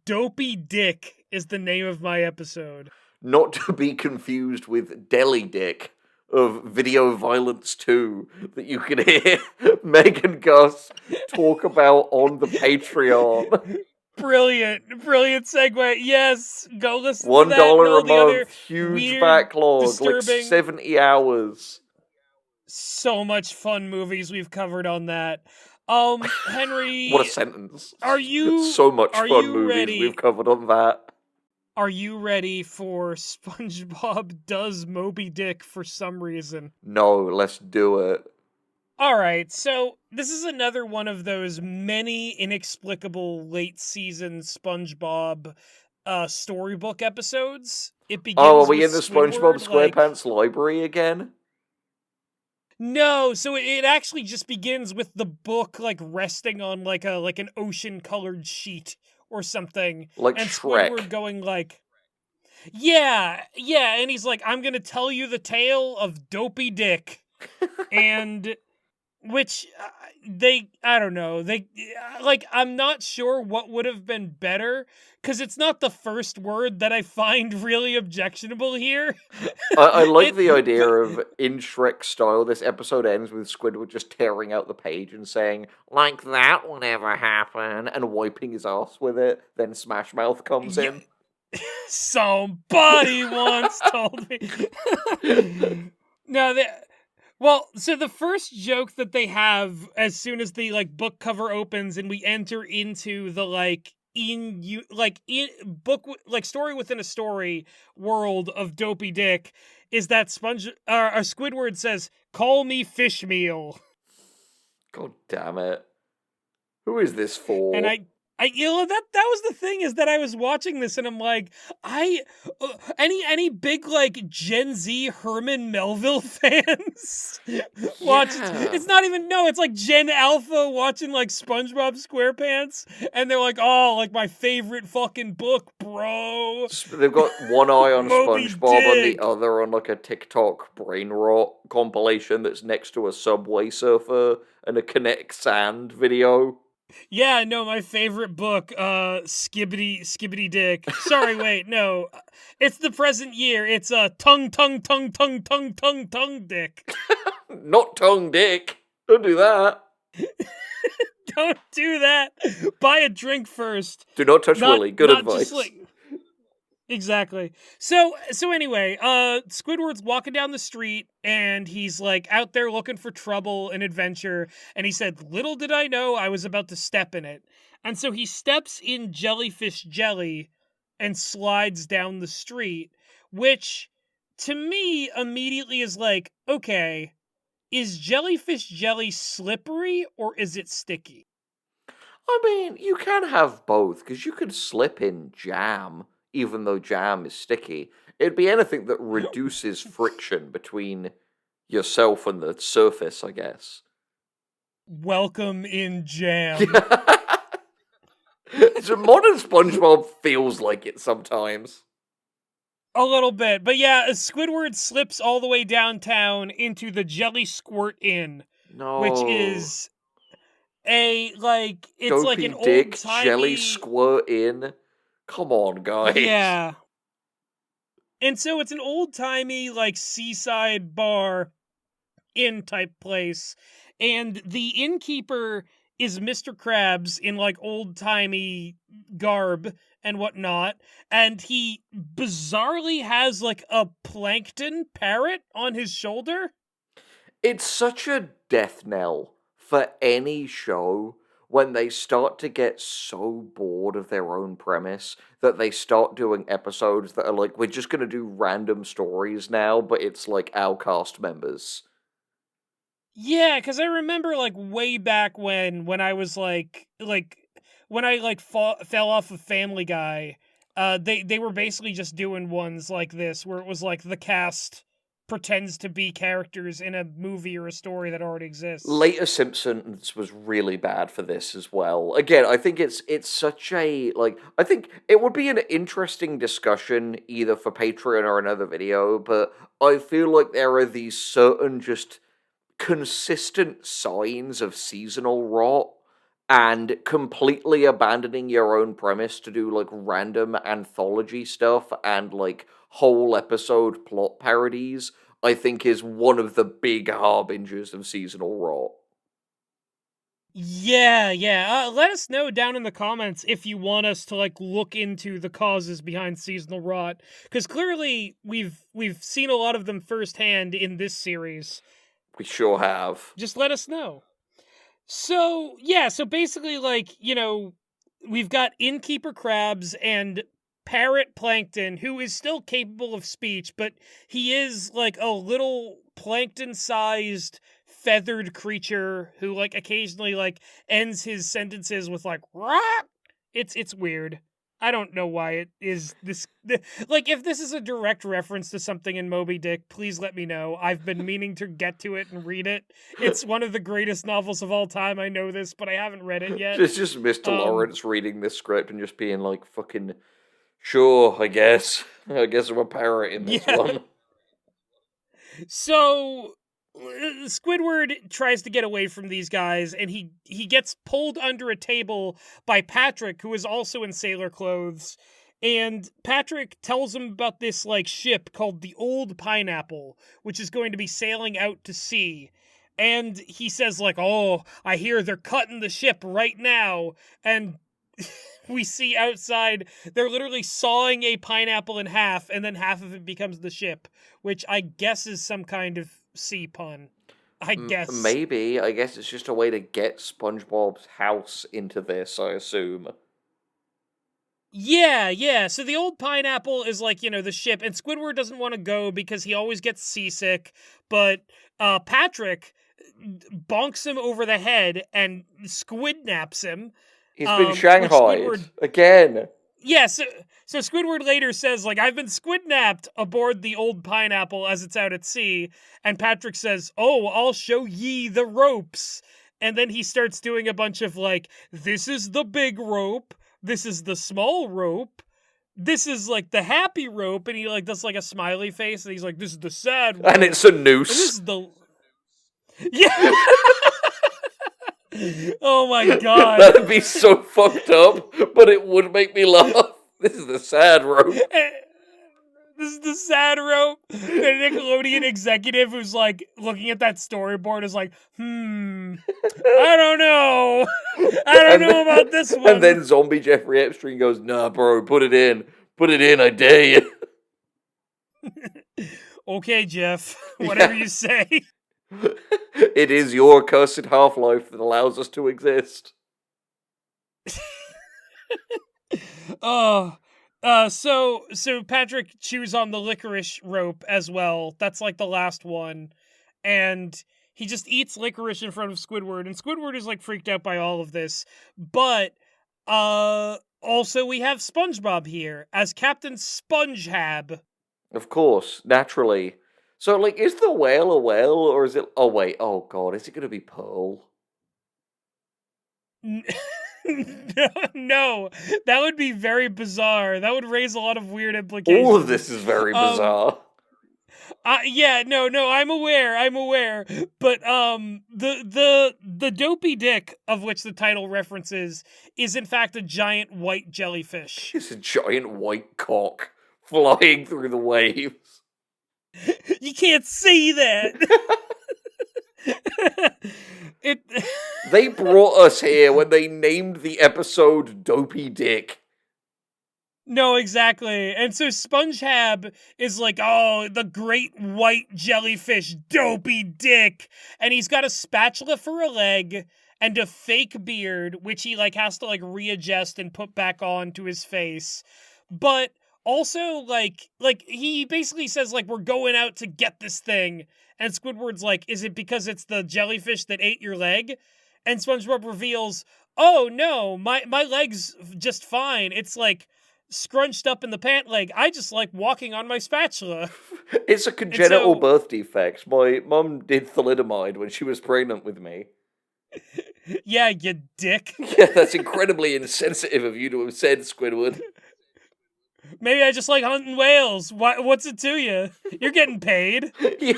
Dopey Dick is the name of my episode. Not to be confused with Deli Dick of Video Violence 2 that you can hear Meg and Gus talk about on the Patreon. Brilliant segue. Yes, go listen $1 to that. And all a the other month, huge weird, backlog, like disturbing, 70 hours. so much fun movies we've covered on that. Henry, What a sentence. Are you So much are fun you movies ready? we've covered on that. Are you ready for SpongeBob Does Moby Dick for some reason? No, let's do it. Alright, so this is another one of those many inexplicable late season SpongeBob storybook episodes. It begins Oh, are we with in the SpongeBob Squidward, like... SquarePants library again? No, so it actually just begins with the book like resting on like an ocean colored sheet or something. Like And Shrek. Squidward going like, yeah, and he's like, I'm gonna tell you the tale of Dopey Dick. And which I don't know, like, I'm not sure what would have been better, because it's not the first word that I find really objectionable here. I like the idea of, in Shrek style, this episode ends with Squidward just tearing out the page and saying, like that will never happen, and wiping his ass with it. Then Smash Mouth comes in. Somebody once told me. No, well, so the first joke that they have as soon as the like book cover opens and we enter into the like in story within a story world of Dopey Dick is that Squidward says, "Call me fish meal," God damn it. Who is this and for? that was the thing, is that I was watching this and I'm like, any big like Gen Z Herman Melville fans watch Yeah. it's not even, no, it's like Gen Alpha watching like SpongeBob SquarePants, and they're like, oh, like my favorite fucking book, bro, They've got one eye on Moby SpongeBob and the Dick. other on like a TikTok brain rot compilation that's next to a Subway Surfer and a Kinetic Sand video. Yeah, no, my favorite book, Skibbity Dick. Sorry, wait, no. It's the present year. It's tongue dick. Not Tongue Dick. Don't do that. Don't do that. Buy a drink first. Do not touch Willy. Good Not advice. just like exactly. So anyway, Squidward's walking down the street and he's like out there looking for trouble and adventure, and he said, "Little did I know I was about to step in it." And so he steps in jellyfish jelly and slides down the street, which to me immediately is like, okay, is jellyfish jelly slippery or is it sticky? I mean, you can have both, because you could slip in jam, even though jam is sticky. It'd be anything that reduces friction between yourself and the surface, I guess. Welcome in jam. So modern SpongeBob feels like it sometimes. A little bit. But yeah, Squidward slips all the way downtown into the Jelly Squirt Inn, which No. is it's like Dopey an Dick, old jelly timey. squirt in. Come on, guys. Yeah. And so it's an old timey, like, seaside bar inn type place. And the innkeeper is Mr. Krabs in like old timey garb and whatnot. And he bizarrely has like a plankton parrot on his shoulder. It's such a death knell for any show when they start to get so bored of their own premise that they start doing episodes that are like, we're just gonna do random stories now, but it's like our cast members. Yeah, because I remember like way back when I was when I like fell off of Family Guy, they were basically just doing ones like this where it was like the cast pretends to be characters in a movie or a story that already exists. Later Simpsons was really bad for this as well. Again, I think it's such a like I think it would be an interesting discussion either for Patreon or another video, but I feel like there are these certain just consistent signs of seasonal rot and completely abandoning your own premise to do like random anthology stuff and like whole episode plot parodies, I think is one of the big harbingers of seasonal rot. Yeah. Let us know down in the comments if you want us to like look into the causes behind seasonal rot, because clearly we've seen a lot of them firsthand in this series. We sure have. Just let us know. So yeah, so basically, like, we've got innkeeper Krabs and parrot Plankton, who is still capable of speech, but he is like a little plankton-sized feathered creature who like occasionally like ends his sentences with like "Rock." It's weird. I don't know why it is this. Like, if this is a direct reference to something in Moby Dick, please let me know. I've been meaning to get to it and read it. It's one of the greatest novels of all time. I know this, but I haven't read it yet. It's just Mr. Um, Lawrence reading this script and just being like, fucking, sure, I guess. I guess I'm a parrot in this yeah. one. So Squidward tries to get away from these guys, and he gets pulled under a table by Patrick, who is also in sailor clothes. And Patrick tells him about this like ship called the Old Pineapple, which is going to be sailing out to sea. And he says like, "Oh, I hear they're cutting the ship right now." And we see outside they're literally sawing a pineapple in half, and then half of it becomes the ship, which I guess is some kind of sea pun. I guess. Maybe. I guess it's just a way to get SpongeBob's house into this, I assume. Yeah. So the old pineapple is like, the ship, and Squidward doesn't want to go because he always gets seasick, but Patrick bonks him over the head and squid naps him. He's been Which shanghaied Squidward again. Yeah, so Squidward later says, like, I've been squidnapped aboard the old pineapple as it's out at sea, and Patrick says, oh, I'll show ye the ropes. And then he starts doing a bunch of, like, this is the big rope, this is the small rope, this is, like, the happy rope, and he, like, does, like, a smiley face, and he's like, this is the sad rope. And it's a And this noose. is the... Yeah! Oh my god. That'd be so fucked up, but it would make me laugh. This is the sad rope. This is the sad rope. The Nickelodeon executive who's like looking at that storyboard is like, I don't know. I don't know about this one. And then zombie Jeffrey Epstein goes, nah, bro, put it in. Put it in, I dare you. Okay, Jeff. Whatever you say. It is your cursed half-life that allows us to exist. So Patrick chews on the licorice rope as well. That's like the last one. And he just eats licorice in front of Squidward, and Squidward is like freaked out by all of this. But also we have SpongeBob here as Captain Spongehab. Of course, naturally. So, like, is the whale a whale, or is it... Oh, wait. Oh, God. Is it going to be Pearl? No, that would be very bizarre. That would raise a lot of weird implications. All of this is very bizarre. No, I'm aware. But the Dopey Dick, of which the title references, is in fact a giant white jellyfish. It's a giant white cock flying through the waves. You can't see that. They brought us here when they named the episode Dopey Dick. No, exactly. And so Spongehab is like, oh, the great white jellyfish, Dopey Dick. And he's got a spatula for a leg and a fake beard, which he like has to like readjust and put back on to his face. But also, like he basically says, like, we're going out to get this thing. And Squidward's like, is it because it's the jellyfish that ate your leg? And SpongeBob reveals, oh, no, my leg's just fine. It's, like, scrunched up in the pant leg. I just like walking on my spatula. It's a congenital birth defect. My mum did thalidomide when she was pregnant with me. Yeah, you dick. Yeah, that's incredibly insensitive of you to have said, Squidward. Maybe I just like hunting whales. What's it to you? You're getting paid. Yeah.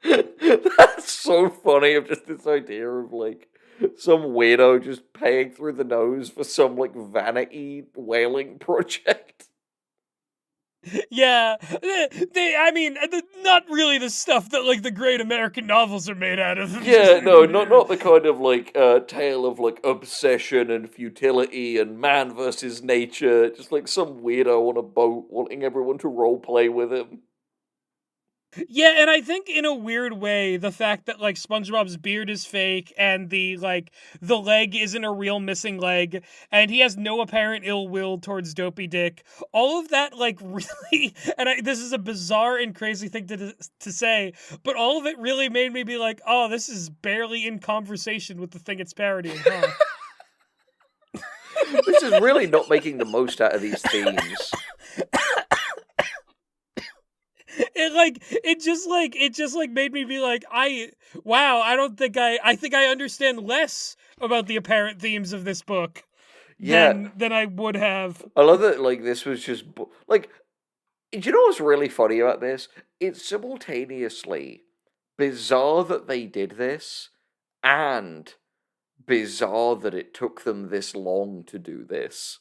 That's so funny of just this idea of, like, some weirdo just paying through the nose for some, like, vanity whaling project. Yeah, not really the stuff that, like, the great American novels are made out of. Yeah, no, not the kind of, like, tale of, like, obsession and futility and man versus nature. Just, like, some weirdo on a boat wanting everyone to roleplay with him. Yeah, and I think in a weird way, the fact that like SpongeBob's beard is fake and the leg isn't a real missing leg, and he has no apparent ill will towards Dopey Dick, all of that like really, and this is a bizarre and crazy thing to say, but all of it really made me be like, oh, this is barely in conversation with the thing it's parodying, huh? This is really not making the most out of these themes. It just made me be like, I think I understand less about the apparent themes of this book than I would have. I love that, like, this was just, like, do you know what's really funny about this? It's simultaneously bizarre that they did this, and bizarre that it took them this long to do this.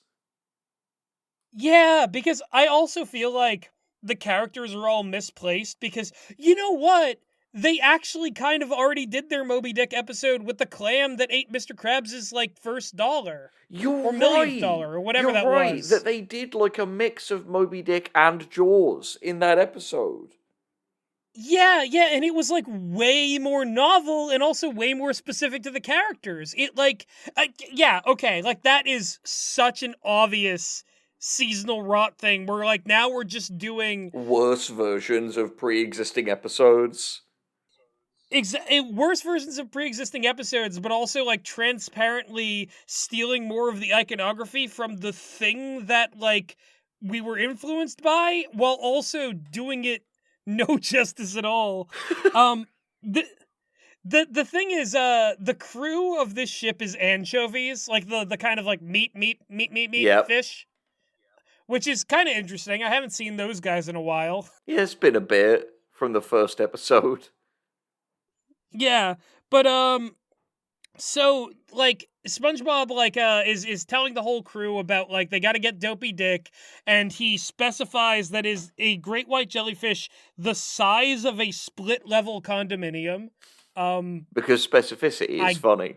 Yeah, because I also feel like the characters are all misplaced because, you know what? They actually kind of already did their Moby Dick episode with the clam that ate Mr. Krabs' like first dollar. Or millionth dollar, or whatever that was. That they did like a mix of Moby Dick and Jaws in that episode. Yeah, yeah, and it was like way more novel and also way more specific to the characters. It like, yeah, okay, like that is such an obvious seasonal rot thing where like now we're just doing Worse versions of pre-existing episodes. worse versions of pre-existing episodes, but also like transparently stealing more of the iconography from the thing that like we were influenced by, while also doing it no justice at all. Um, the the thing is, the crew of this ship is anchovies, like the kind of like meat Yep. fish, which is kind of interesting. I haven't seen those guys in a while. Yeah, it's been a bit from the first episode. Yeah, but so like SpongeBob like is telling the whole crew about like they got to get Dopey Dick, and he specifies that is a great white jellyfish the size of a split level condominium. Because specificity is I funny.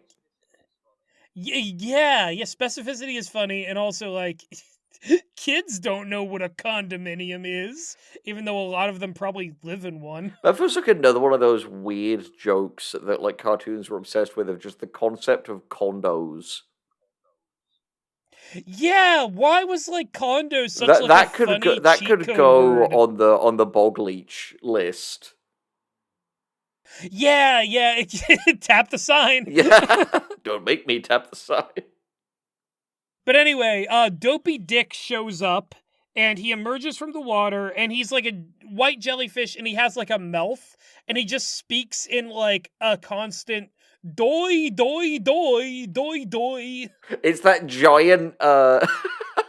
yeah, specificity is funny, and also like kids don't know what a condominium is, even though a lot of them probably live in one. That feels like another one of those weird jokes that like cartoons were obsessed with, of just the concept of condos. Yeah, why was like condos such That like a that could go, funny that cheat could code go word? on the bog leech list. Yeah, yeah, tap the sign. Yeah, don't make me tap the side. But anyway, Dopey Dick shows up and he emerges from the water and he's like a white jellyfish and he has like a mouth and he just speaks in like a constant doi doi doi doi doi. It's that giant.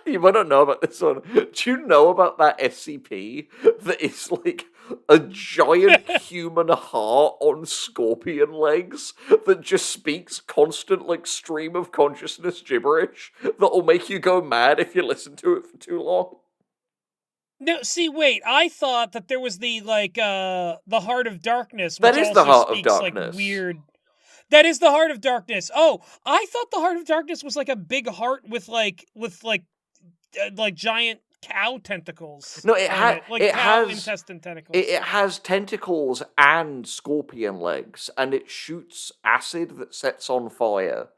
You might not know about this one. Do you know about that SCP that is like a giant human heart on scorpion legs that just speaks constant like stream of consciousness gibberish that'll make you go mad if you listen to it for too long? No, see, wait, I thought that there was the Heart of Darkness, That which is the also Heart of speaks like Darkness. weird. That is the Heart of Darkness. Oh, I thought the Heart of Darkness was like a big heart with like giant cow tentacles No, on it, like it cow has intestine tentacles. it has tentacles and scorpion legs, and it shoots acid that sets on fire.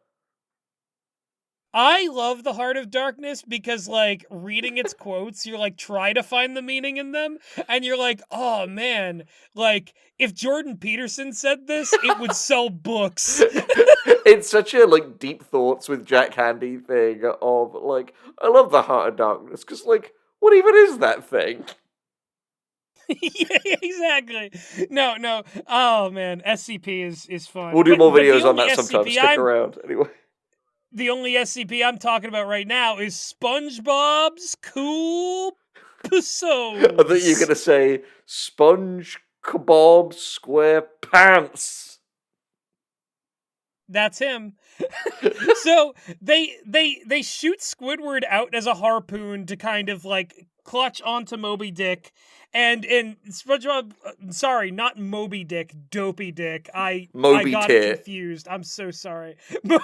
I love the Heart of Darkness because, like, reading its quotes, you're like, try to find the meaning in them, and you're like, oh man, like, if Jordan Peterson said this, it would sell books. It's such a like deep thoughts with Jack Handy thing of like I love the Heart of Darkness because like what even is that thing? Yeah, exactly. No, no. Oh man, SCP is fun. We'll do more But the videos on only that sometime. SCP Stick around anyway. the only SCP I'm talking about right now is SpongeBob's Cool I thought you were Episodes. gonna say Sponge Kebab Square Pants. That's him. So they shoot Squidward out as a harpoon to kind of like clutch onto Moby Dick, and SpongeBob, sorry, not Moby Dick, Dopey Dick. I Moby got it Tit. confused. I'm so sorry. We're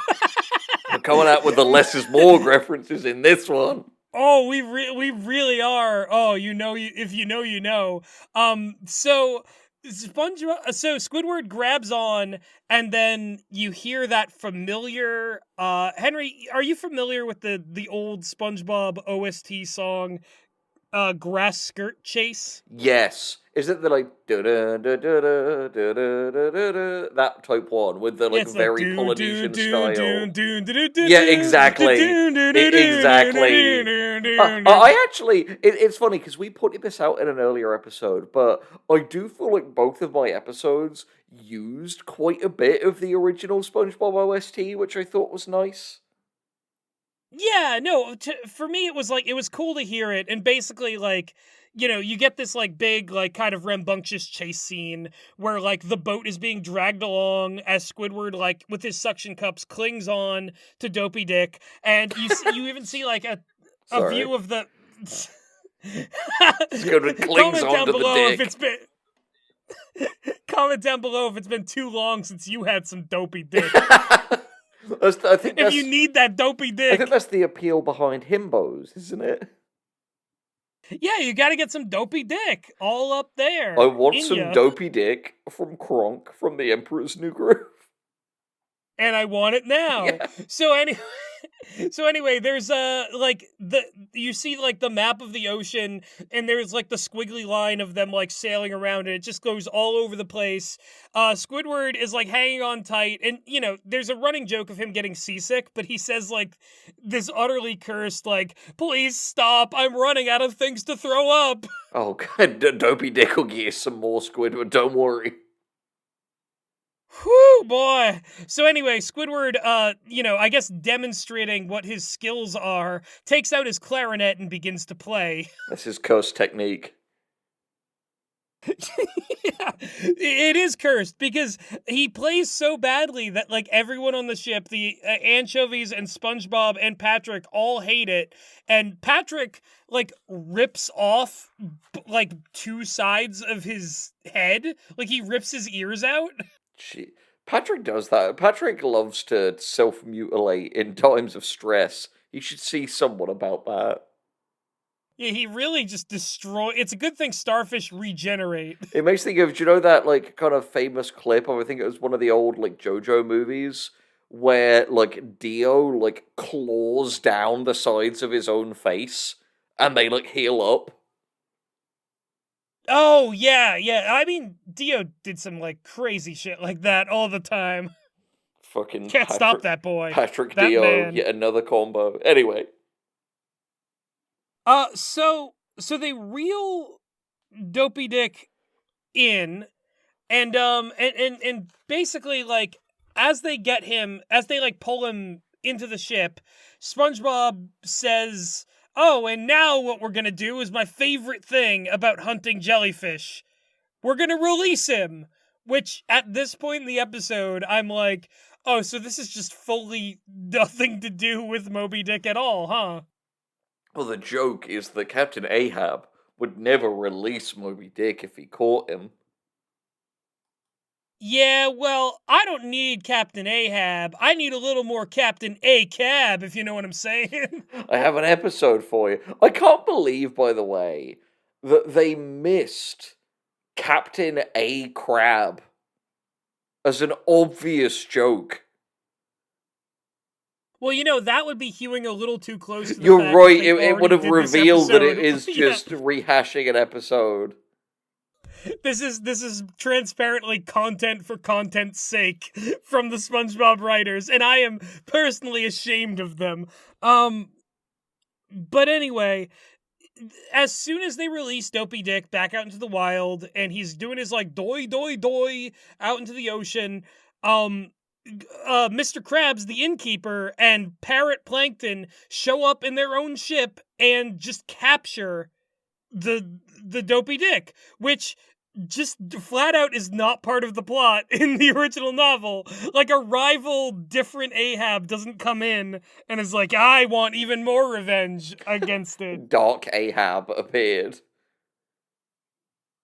coming out with the less is more references in this one. Oh, we really are. Oh, if you know, you know. So Squidward grabs on, and then you hear that familiar. Henry, are you familiar with the old SpongeBob OST song, "Grass Skirt Chase"? Yes. Is it the like that type one with the like It's the very do do Polynesian do style? do do do do Yeah, exactly. Exactly. I actually, it's funny because we put this out in an earlier episode, but I do feel like both of my episodes used quite a bit of the original SpongeBob OST, which I thought was nice. Yeah, no, for me it was cool to hear it, and basically like, you get this like big like kind of rambunctious chase scene where like the boat is being dragged along as Squidward like with his suction cups clings on to Dopey Dick, and you even see like a Sorry. view of the Squidward clings comment down onto the below dick. if it's been comment down below if it's been too long since you had some Dopey Dick. I think If you need that Dopey I Dick. think that's the appeal behind himbos, isn't it? Yeah, you gotta get some Dopey Dick all up I there want in some ya. Dopey Dick from Kronk from the Emperor's New Groove. And I want it now. Yeah. So anyway, there's like the you see like the map of the ocean, and there's like the squiggly line of them like sailing around, and it just goes all over the place. Squidward is like hanging on tight, and there's a running joke of him getting seasick, but he says like this utterly cursed like, "Please stop! I'm running out of things to throw up." Oh god, Dopey Dick will get you some more Squidward, don't worry. Whew, boy. So anyway, Squidward, I guess demonstrating what his skills are, takes out his clarinet and begins to play. That's his cursed technique. Yeah, it is cursed because he plays so badly that like everyone on the ship, the anchovies and SpongeBob and Patrick all hate it, and Patrick like rips off like two sides of his head, like he rips his ears out. Gee. Patrick does that. Patrick loves to self-mutilate in times of stress. You should see someone about that. Yeah, he really just It's a good thing starfish regenerate. It makes me think of, do you know that like kind of famous clip of, I think it was one of the old like JoJo movies where like Dio like claws down the sides of his own face and they like heal up. Oh, yeah, yeah. I mean, Dio did some like crazy shit like that all the time. Fucking Can't stop that boy. Patrick That Dio, man. yet another combo. Anyway, So they reel Dopey Dick in, and basically like as they like pull him into the ship, SpongeBob says, "Oh, and now what we're gonna do is my favorite thing about hunting jellyfish. We're gonna release him." Which at this point in the episode, I'm like, "Oh, so this is just fully nothing to do with Moby Dick at all, huh?" well, the joke is that Captain Ahab would never release Moby Dick if he caught him. Yeah, well, I don't need Captain Ahab. I need a little more Captain A-Cab, if you know what I'm saying. I have an episode for you. I can't believe, by the way, that they missed Captain A. Crab as an obvious joke. Well, that would be hewing a little too close to the You're fact right, that they it would already have did this revealed that it episode. is Yeah. just rehashing an episode. This is transparently content for content's sake from the SpongeBob writers, and I am personally ashamed of them. But anyway, as soon as they release Dopey Dick back out into the wild, and he's doing his like doy doy doy out into the ocean, Mr. Krabs, the innkeeper, and Parrot Plankton show up in their own ship and just capture the Dopey Dick, which just flat out is not part of the plot in the original novel. Like a rival different Ahab doesn't come in and is like, "I want even more revenge against it." Dark Ahab appeared.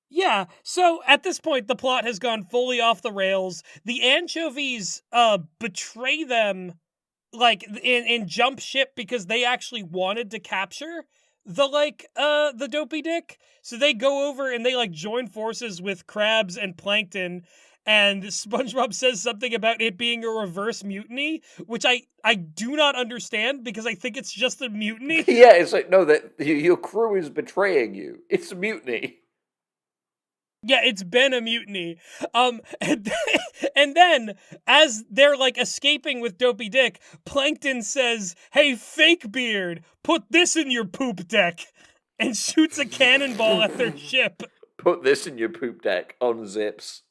Yeah, so at this point the plot has gone fully off the rails. The anchovies betray them like in jump ship because they actually wanted to capture the Dopey Dick. So they go over and they like join forces with Krabs and Plankton, and SpongeBob says something about it being a reverse mutiny, which I do not understand because I think it's just a mutiny. Yeah, it's like, no, that your crew is betraying you. It's a mutiny. Yeah, it's been a mutiny. And then as they're like escaping with Dopey Dick, Plankton says, "Hey, fake beard, put this in your poop deck," and shoots a cannonball at their ship. Put this in your poop deck on zips.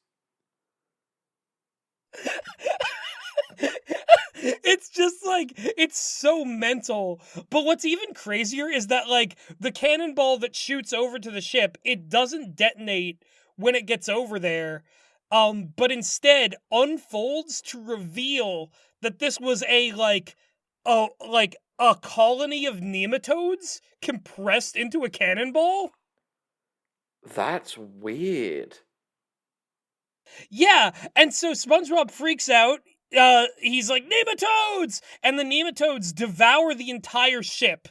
It's just like, it's so mental. But what's even crazier is that like the cannonball that shoots over to the ship, it doesn't detonate when it gets over there, but instead unfolds to reveal that this was a colony of nematodes compressed into a cannonball. That's weird. Yeah, and so SpongeBob freaks out. He's like, "Nematodes!" And the nematodes devour the entire ship.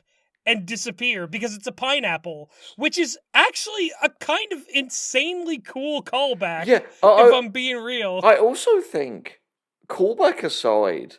and disappear because it's a pineapple, which is actually a kind of insanely cool callback, Yeah, if I'm being real. I also think, callback aside,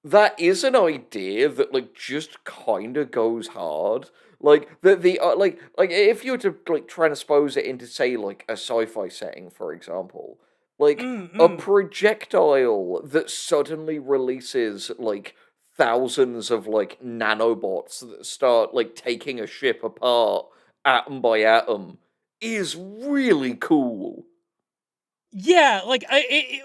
that is an idea that like just kind of goes hard. Like like if you were to like transpose it into say like a sci-fi setting, for example, like a Mm-mm. projectile that suddenly releases like thousands of like nanobots that start like taking a ship apart atom by atom is really cool. Yeah, like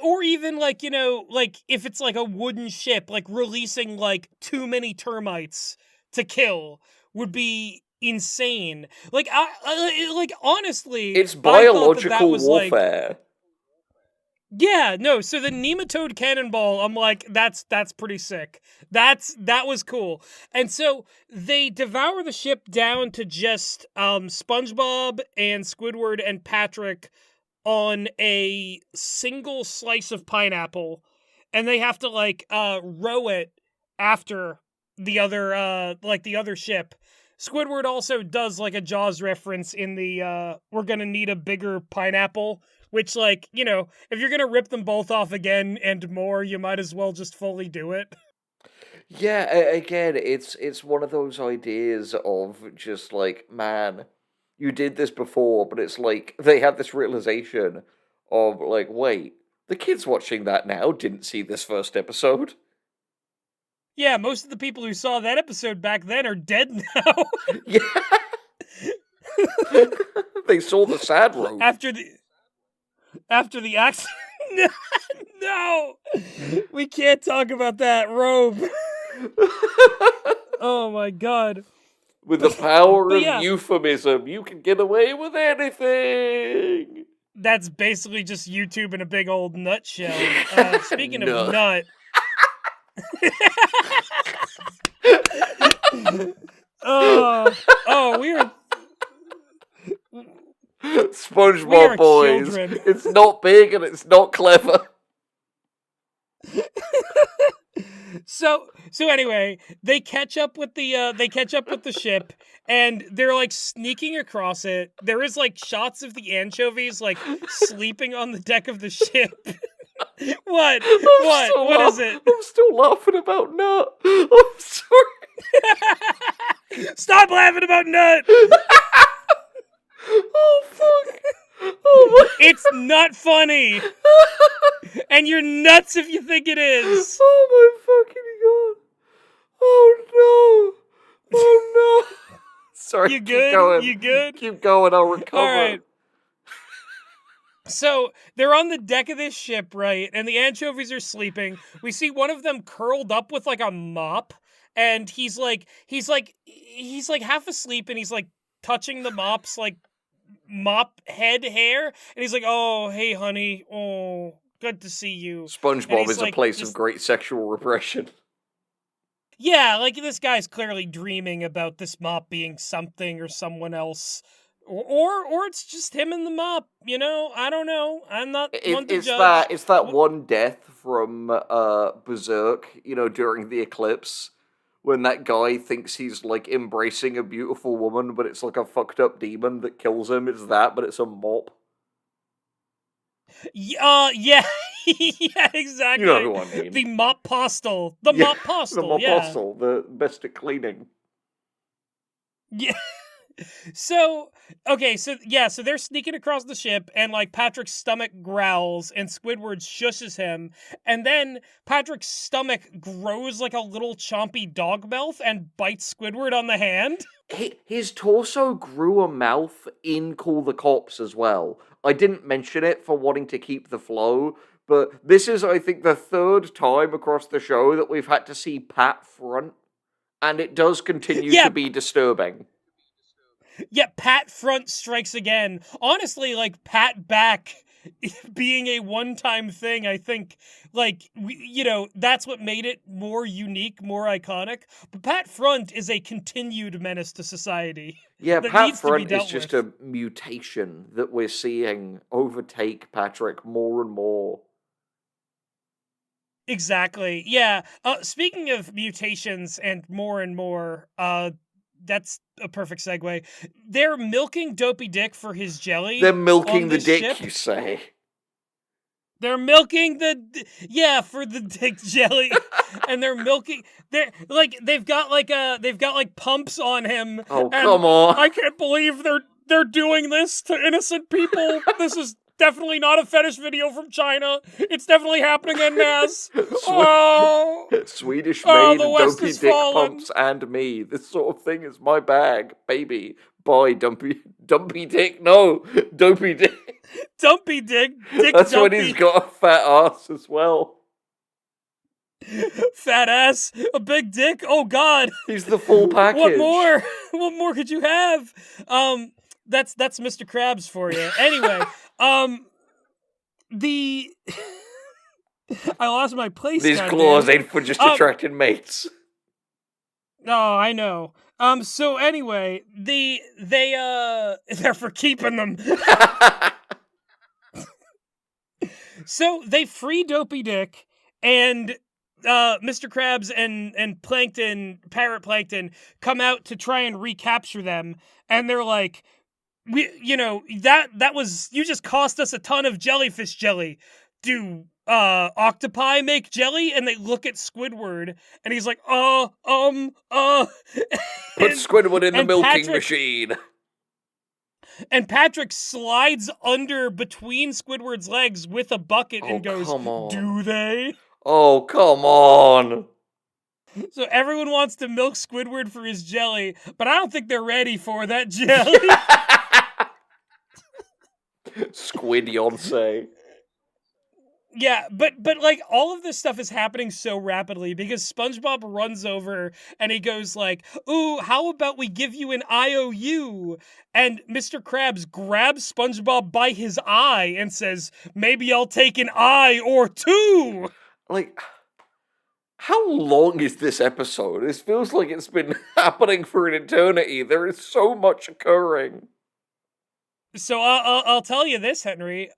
or even like like if it's like a wooden ship, like releasing like too many termites to kill would be insane. Like like honestly, It's I thought that biological was like warfare. yeah, no. So the nematode cannonball, I'm like, that's pretty sick. That was cool. And so they devour the ship down to just SpongeBob and Squidward and Patrick on a single slice of pineapple, and they have to like row it after the other ship. Squidward also does like a Jaws reference in the we're gonna need a bigger pineapple, which like, if you're gonna rip them both off again and more, you might as well just fully do it. Yeah, again, it's one of those ideas of just like, man, you did this before, but it's like they had this realization of like, wait, the kids watching that now didn't see this first episode. Yeah, most of the people who saw that episode back then are dead now. Yeah, they saw the sad rope. after the after the accident. No, we can't talk about that robe. Oh my god. With the power But of yeah, euphemism, you can get away with anything. that's basically just YouTube in a big old nutshell. Speaking of No. nut, oh, we SpongeBob are boys. children. It's not big and it's not clever. So anyway, they catch up with the ship, and they're like sneaking across it. There is like shots of the anchovies like sleeping on the deck of the ship. What? What is it? I'm still laughing about Nut. I'm sorry. Stop laughing about nut. Oh fuck. Oh my. It's not funny, and you're nuts if you think it is. Oh my fucking god. Oh no. Oh no. Sorry. You Keep good? going. You good? Keep going. I'll recover. All right. So they're on the deck of this ship, right? And the anchovies are sleeping. We see one of them curled up with like a mop, and he's like half asleep, and he's like touching the mop's like mop head hair, and he's like, "Oh, hey, honey. Oh, good to see you." And SpongeBob he's is a like, place of just great sexual repression. yeah, like this guy's clearly dreaming about this mop being something or someone else. Or it's just him and the mop, I don't know. I'm not one to judge. It's that one death from Berserk, during the eclipse when that guy thinks he's like embracing a beautiful woman, but it's like a fucked up demon that kills him. It's that, but it's a mop. Yeah, yeah, You exactly. know who I mean. The mop postal. The Yeah, mop the postal, mop yeah. hostel, the best at cleaning. Yeah. So, okay, so yeah, so they're sneaking across the ship, and like Patrick's stomach growls and Squidward shushes him, and then Patrick's stomach grows like a little chompy dog mouth and bites Squidward on the hand. His torso grew a mouth in Call the Cops as well. I didn't mention it for wanting to keep the flow, but this is, I think, the third time across the show that we've had to see Pat front, and it does continue Yeah, to be disturbing. yeah, Pat front strikes again. Honestly, like Pat back being a one-time thing, I think, like that's what made it more unique, more iconic. But Pat front is a continued menace to society Yeah, that Pat needs to be front is dealt just with. a mutation that we're seeing overtake Patrick more and more. Exactly. Yeah. Speaking of mutations and more, that's a perfect segue. They're milking Dopey Dick for his jelly. They're milking on the this dick, ship. you say? They're milking for the dick jelly, and they've got pumps on him. Oh, and come on. I can't believe they're doing this to innocent people. This is definitely not a fetish video from China. It's definitely happening en masse. Swedish Oh, made the West Dopey has Dick fallen. pumps and me. This sort of thing is my bag, baby. Boy, Dumpy Dick, no, Dopey Dick. Dumpy Dick, Dick That's Dumpy. when he's got a fat ass as well. Fat ass, a big dick. Oh God, he's the full package. What more? What more could you have? That's Mr. Krabs for you. Anyway, the I lost my place. These claws ain't for just attracting mates. Oh, I know. So anyway, they're for keeping them. So they free Dopey Dick, and Mr. Krabs and Plankton, Parrot Plankton, come out to try and recapture them, and they're like, that was, you just cost us a ton of jellyfish jelly. Do octopi make jelly? And they look at Squidward, and he's like, Put Squidward in the milking machine. And Patrick slides under between Squidward's legs with a bucket and goes, come on. Do they? Oh, come on. So everyone wants to milk Squidward for his jelly, but I don't think they're ready for that jelly. Squid-yonce. Yeah, but like all of this stuff is happening so rapidly because SpongeBob runs over and he goes like, "Ooh, how about we give you an IOU?" And Mr. Krabs grabs SpongeBob by his eye and says, "Maybe I'll take an eye or two." Like, how long is this episode? This feels like it's been happening for an eternity. There is so much occurring. So I'll tell you this, Henry.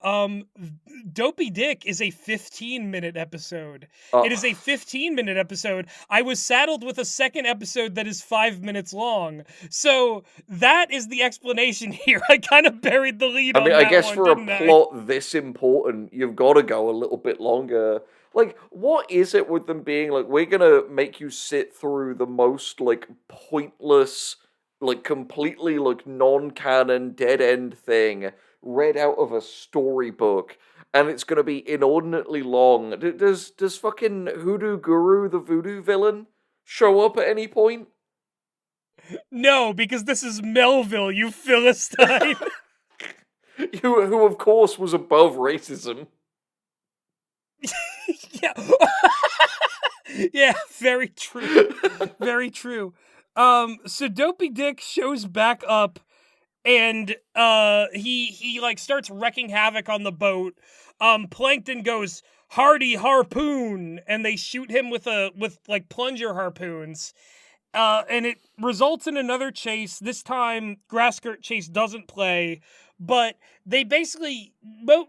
Dopey Dick is a 15-minute episode. It is a 15-minute episode. I was saddled with a second episode that is 5 minutes long. So that is the explanation here. I kind of buried the lead on that one, I guess for a plot this important, you've got to go a little bit longer. Like, what is it with them being like, we're gonna make you sit through the most, like, pointless, like, completely, like, non-canon, dead-end thing read out of a storybook, and it's gonna be inordinately long. Does fucking Hoodoo Guru, the voodoo villain, show up at any point? No, because this is Melville, you Philistine. who, of course, was above racism. Yeah. Yeah, very true. Very true. So Dopey Dick shows back up, and he like starts wrecking havoc on the boat. Plankton goes, "Hardy harpoon," and they shoot him with like plunger harpoons. And it results in another chase. This time, Grassskirt Chase doesn't play, but they basically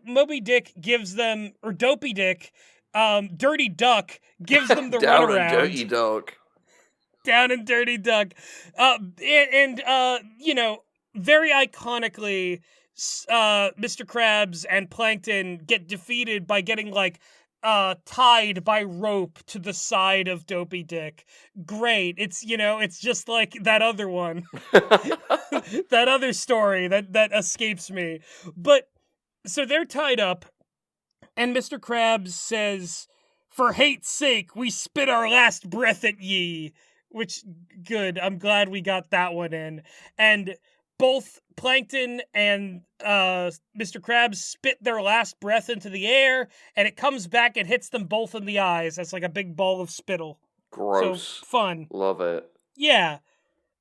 Moby Dick gives them, or Dopey Dick, Dirty Duck gives them the runaround. Dirty Duck. Down and Dirty Duck. Very iconically, Mr. Krabs and Plankton get defeated by getting, like, tied by rope to the side of Dopey Dick. Great. It's just like that other one. That other story that escapes me. But, so they're tied up, and Mr. Krabs says, "For hate's sake, we spit our last breath at ye." Which, good, I'm glad we got that one in. And both Plankton and Mr. Krabs spit their last breath into the air, and it comes back and hits them both in the eyes. That's like a big ball of spittle. Gross. So, fun. Love it. Yeah.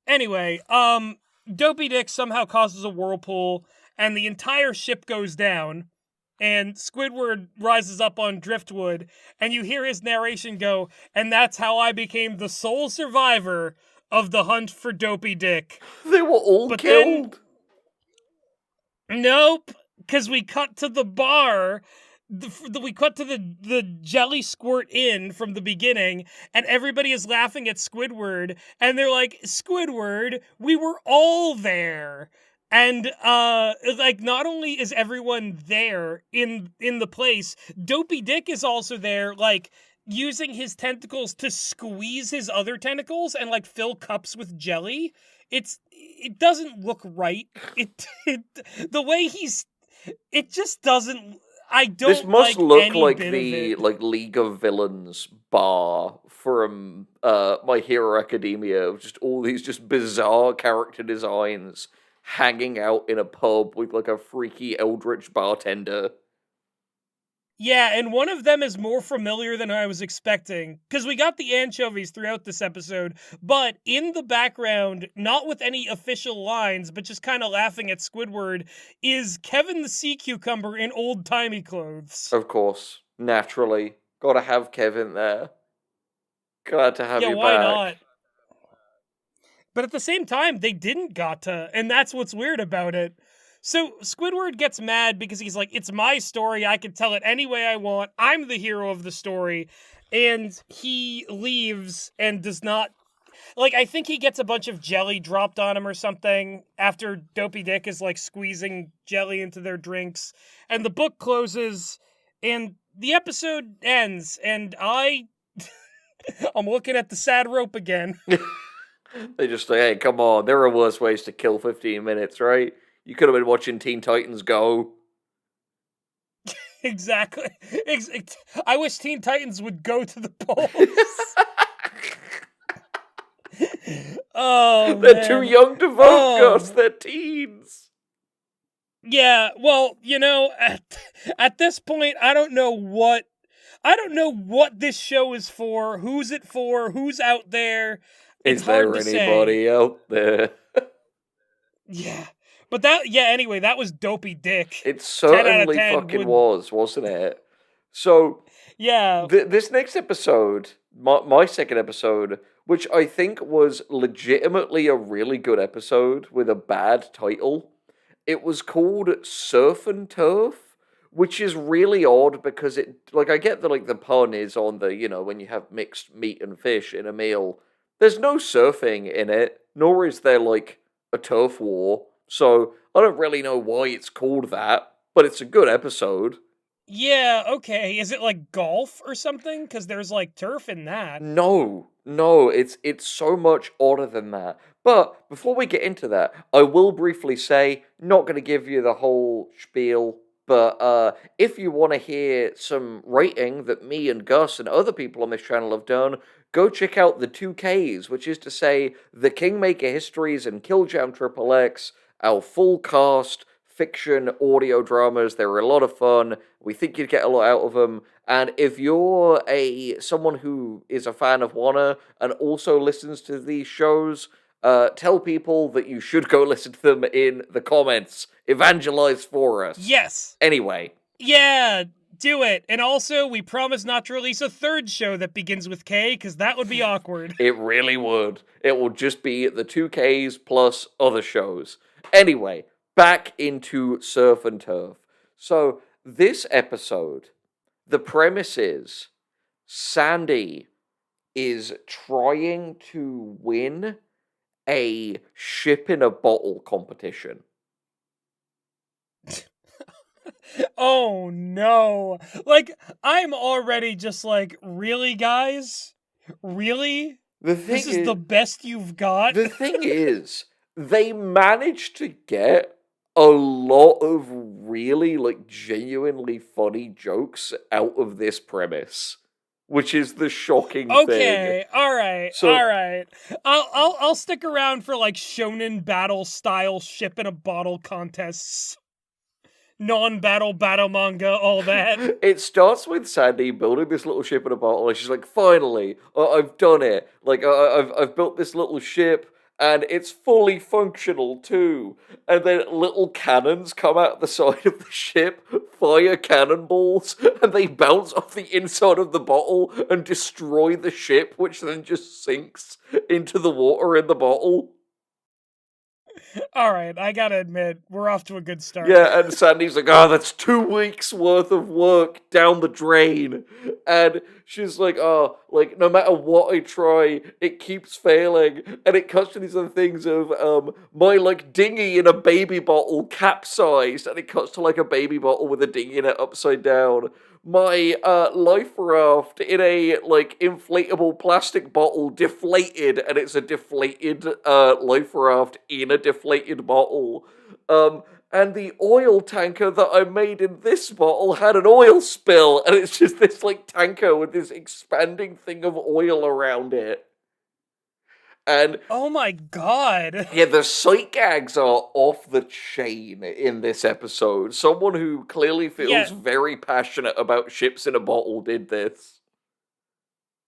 Anyway, Dopey Dick somehow causes a whirlpool, and the entire ship goes down. And Squidward rises up on driftwood, and you hear his narration go, "And that's how I became the sole survivor of the hunt for Dopey Dick." They were all killed? Nope, because we cut to the bar. we cut to the jelly squirt in from the beginning, and everybody is laughing at Squidward, and they're like, Squidward, we were all there. And like, not only is everyone there in the place, Dopey Dick is also there, like, using his tentacles to squeeze his other tentacles and like fill cups with jelly. It doesn't look right. It the way he's it just doesn't. I This don't must like look any like bit of the it. League of Villains bar from My Hero Academia, of just all these just bizarre character designs hanging out in a pub with like a freaky eldritch bartender. Yeah, and one of them is more familiar than I was expecting, because we got the anchovies throughout this episode, but in the background, not with any official lines, but just kind of laughing at Squidward, is Kevin the Sea Cucumber in old-timey clothes. Of course, naturally. Gotta have Kevin there. Glad to have Yeah, you why back. not? But at the same time, they didn't got to, and that's what's weird about it. So Squidward gets mad because he's like, it's my story, I can tell it any way I want, I'm the hero of the story, and he leaves and does not, like, I think he gets a bunch of jelly dropped on him or something after Dopey Dick is like squeezing jelly into their drinks, and the book closes, and the episode ends, and I'm looking at the sad rope again. They just say, hey, come on, there are worse ways to kill 15 minutes, right? You could have been watching Teen Titans Go. Exactly. I wish Teen Titans would go to the polls. Oh, They're too man. young to vote, Gus. They're teens. Yeah, well, at this point, I don't know what this show is for, who's it for, who's out there. It's Is hard there to anybody say. out there? Yeah. But anyway, that was Dopey Dick. It 10 out of certainly 10 fucking would, was, wasn't it? So, yeah. this next episode, my second episode, which I think was legitimately a really good episode with a bad title, it was called Surf and Turf, which is really odd because it, like, I get that, like, the pun is on the, when you have mixed meat and fish in a meal. There's no surfing in it, nor is there, like, a turf war. So I don't really know why it's called that, but it's a good episode. Yeah, okay. Is it like golf or something? Because there's like turf in that. No, it's so much odder than that. But before we get into that, I will briefly say, not going to give you the whole spiel, but if you want to hear some rating that me and Gus and other people on this channel have done, go check out the 2Ks, which is to say, the Kingmaker Histories and Killjam Triple X, our full cast fiction audio dramas. They were a lot of fun. We think you'd get a lot out of them. And if you're someone who is a fan of Warner and also listens to these shows, tell people that you should go listen to them in the comments. Evangelize for us. Yes. Anyway. Yeah, do it. And also, we promise not to release a third show that begins with K, because that would be awkward. It really would. It will just be the 2Ks plus other shows. Anyway, back into Surf and Turf. So, this episode, the premise is Sandy is trying to win a ship in a bottle competition. Oh no. Like, I'm already just like, really, guys? Really? This is the best you've got? The thing is, they managed to get a lot of really, like, genuinely funny jokes out of this premise, which is the shocking thing. Okay, alright. I'll stick around for, like, shonen battle style ship in a bottle contests. Non-battle battle manga, all that. It starts with Sandy building this little ship in a bottle, and she's like, "Finally, I've done it! Like, I've built this little ship, and it's fully functional too." And then little cannons come out the side of the ship, fire cannonballs, and they bounce off the inside of the bottle and destroy the ship, which then just sinks into the water in the bottle. All right, I gotta admit, we're off to a good start. Yeah, and Sandy's like, oh, that's 2 weeks worth of work down the drain. And she's like, oh, like, no matter what I try, it keeps failing. And it cuts to these other things of, my, like, dinghy in a baby bottle capsized. And it cuts to, like, a baby bottle with a dinghy in it upside down. My, life raft in a, like, inflatable plastic bottle deflated. And it's a deflated, life raft in a deflated bottle. And the oil tanker that I made in this bottle had an oil spill, and it's just this like tanker with this expanding thing of oil around it. And Oh my god. yeah, the sight gags are off the chain in this episode. Someone who clearly Yeah, feels very passionate about ships in a bottle did this.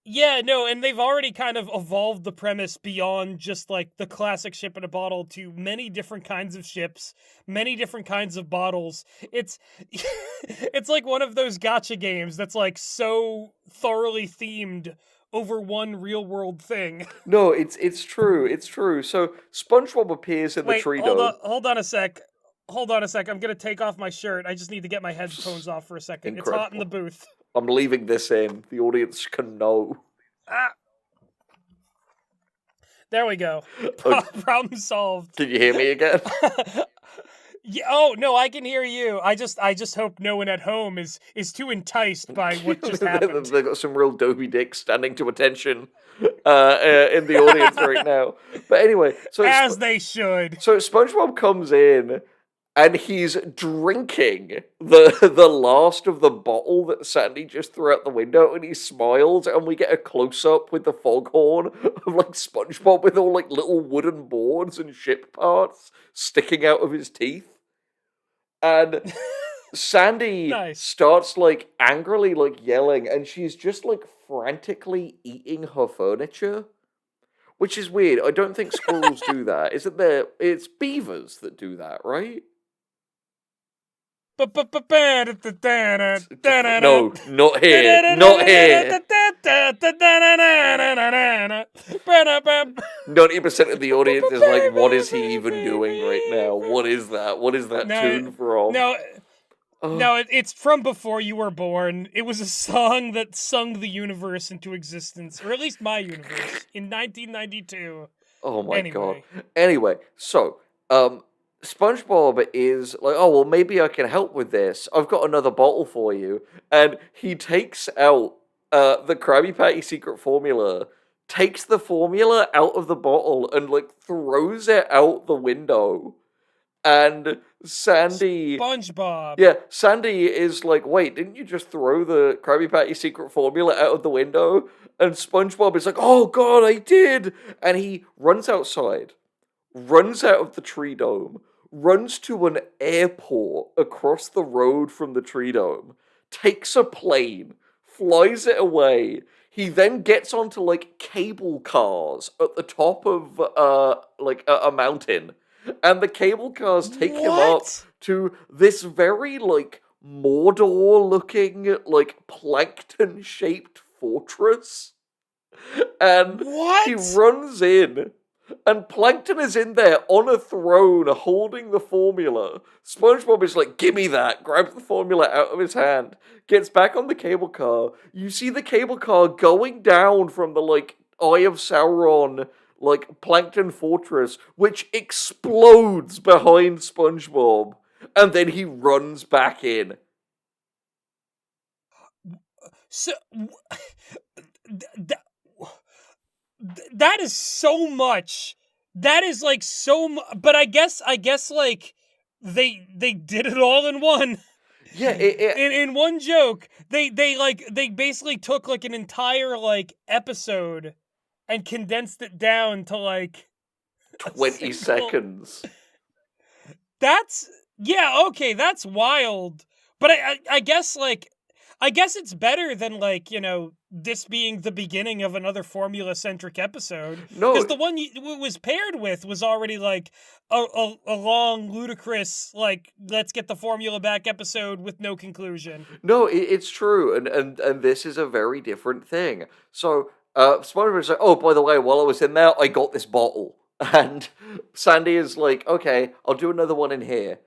yeah, no, and they've already kind of evolved the premise beyond just like the classic ship in a bottle to many different kinds of ships, many different kinds of bottles. It's it's like one of those gotcha games that's like so thoroughly themed over one real world thing. No, it's true, it's true. So SpongeBob appears in the Wait, tree dome. hold on a sec. Hold on a sec. I'm gonna take off my shirt. I just need to get my headphones off for a second. It's hot in the Incredible. booth. I'm leaving this in. The audience can know. Ah, there we go. Oh, Problem solved. can you hear me again? Yeah, oh no, I can hear you. I just hope no one at home is too enticed by what just happened. They've got some real Dopey Dick standing to attention in the audience right now. But anyway, As they should. so SpongeBob comes in and he's drinking the last of the bottle that Sandy just threw out the window, and he smiles, and we get a close up with the foghorn of like SpongeBob with all like little wooden boards and ship parts sticking out of his teeth. And Sandy Nice. starts like angrily like yelling, and she's just like frantically eating her furniture, which is weird. I don't think squirrels do that. Is it there? It's beavers that do that, right? No, not here. Not here. 90% of the audience is like, what is he even doing right now? What is that? What is that tune from? No, Oh, no, it's from before you were born. It was a song that sung the universe into existence, or at least my universe, in 1992. oh my god. Anyway. Anyway, so, SpongeBob is like, oh, well, maybe I can help with this. I've got another bottle for you. And he takes out the Krabby Patty secret formula, takes the formula out of the bottle, and like throws it out the window. And Sandy. SpongeBob. Yeah, Sandy is like, wait, didn't you just throw the Krabby Patty secret formula out of the window? And SpongeBob is like, oh god, I did! And he runs outside, runs out of the tree dome, runs to an airport across the road from the tree dome, takes a plane, flies it away. He then gets onto like cable cars at the top of like a mountain, and the cable cars take him up What? to this very like Mordor looking like plankton shaped fortress. And he What? runs in, and Plankton is in there on a throne holding the formula. SpongeBob is like, gimme that, grabs the formula out of his hand, gets back on the cable car. You see the cable car going down from the like Eye of Sauron like Plankton fortress, which explodes behind SpongeBob, and then he runs back in. So that is so much. That is like so but I guess like they did it all in one. Yeah, In one joke. They basically took like an entire like episode and condensed it down to like 20 single... seconds. That's yeah, okay, that's wild. But I guess like I guess it's better than like, this being the beginning of another formula-centric episode. No, Because the one it was paired with was already like a long, ludicrous, like, let's get the formula back episode with no conclusion. no, it's true, and this is a very different thing. So, SpongeBob's like, oh, by the way, while I was in there, I got this bottle. And Sandy is like, okay, I'll do another one in here.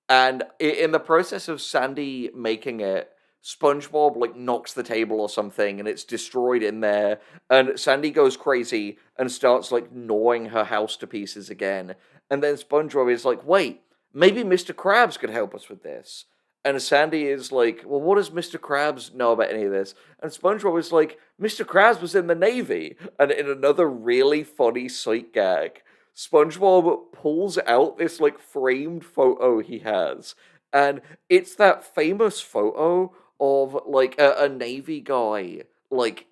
And in the process of Sandy making it, SpongeBob like knocks the table or something and it's destroyed in there. And Sandy goes crazy and starts like gnawing her house to pieces again. And then SpongeBob is like, wait, maybe Mr. Krabs could help us with this. And Sandy is like, well, what does Mr. Krabs know about any of this? And SpongeBob is like, Mr. Krabs was in the Navy. And in another really funny sight gag, SpongeBob pulls out this like framed photo he has. And it's that famous photo of like a Navy guy, like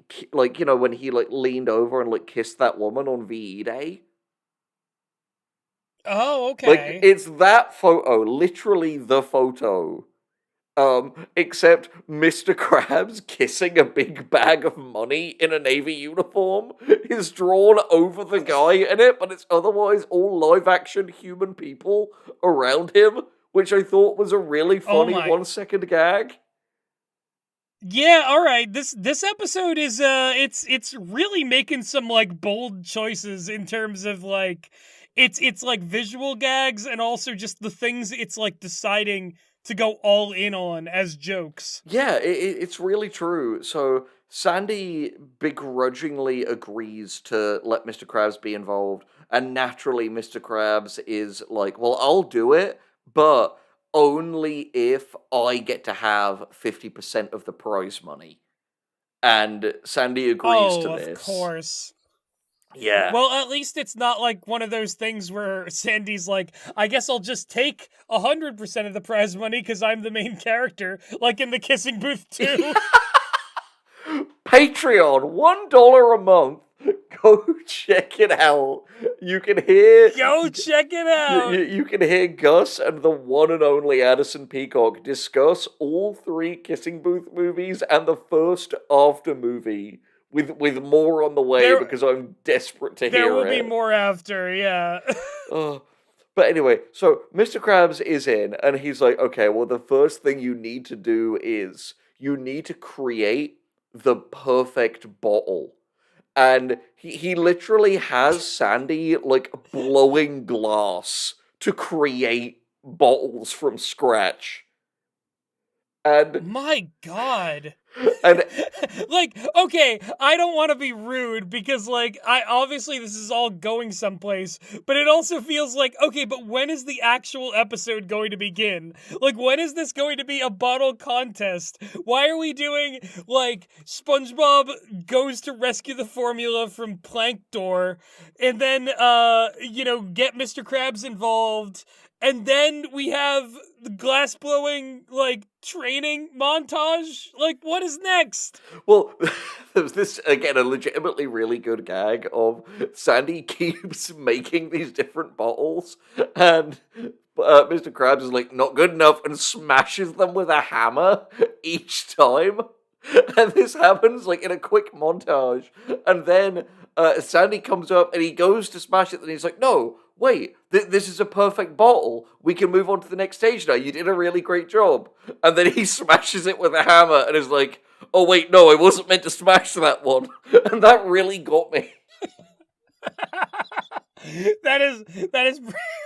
you know, when he like leaned over and like kissed that woman on VE Day. Oh, Like okay. it's that photo, literally the photo. Except Mr. Krabs kissing a big bag of money in a Navy uniform is drawn over the guy in it, but it's otherwise all live action human people around him, which I thought was a really Oh funny my. 1 second gag. Yeah, all right. This episode is it's really making some like bold choices in terms of like it's like visual gags and also just the things it's like deciding to go all in on as jokes. Yeah, it's really true. So Sandy begrudgingly agrees to let Mr. Krabs be involved, and naturally, Mr. Krabs is like, "Well, I'll do it, but only if I get to have 50% of the prize money." And Sandy agrees to Oh, of this. course. Yeah. Well, at least it's not like one of those things where Sandy's like, I guess I'll just take 100% of the prize money because I'm the main character, like in the kissing booth too. Patreon, $1 a month. Go check it out. You can hear Go check it out. you can hear Gus and the one and only Addison Peacock discuss all three Kissing Booth movies and the first After movie, with more on the way There because I'm desperate to there hear will be it. more after, yeah. Oh. But anyway, so Mr. Krabs is in, and he's like, okay, well, the first thing you need to do is you need to create the perfect bottle. And he literally has Sandy like blowing glass to create bottles from scratch. And My god. and Like, okay, I don't want to be rude because like I obviously this is all going someplace, but it also feels like okay, but when is the actual episode going to begin? Like when is this going to be a bottle contest? Why are we doing like SpongeBob goes to rescue the formula from Plankton and then get Mr. Krabs involved and then we have the glass blowing like training montage. Like, what is next? well, there's this again a legitimately really good gag of Sandy keeps making these different bottles, and Mr. Krabs is like not good enough and smashes them with a hammer each time. And this happens like in a quick montage, and then Sandy comes up and he goes to smash it, and he's like, "No, wait, this is a perfect bottle. We can move on to the next stage now. You did a really great job." And then he smashes it with a hammer and is like, "Oh wait, no, I wasn't meant to smash that one." And that really got me. that is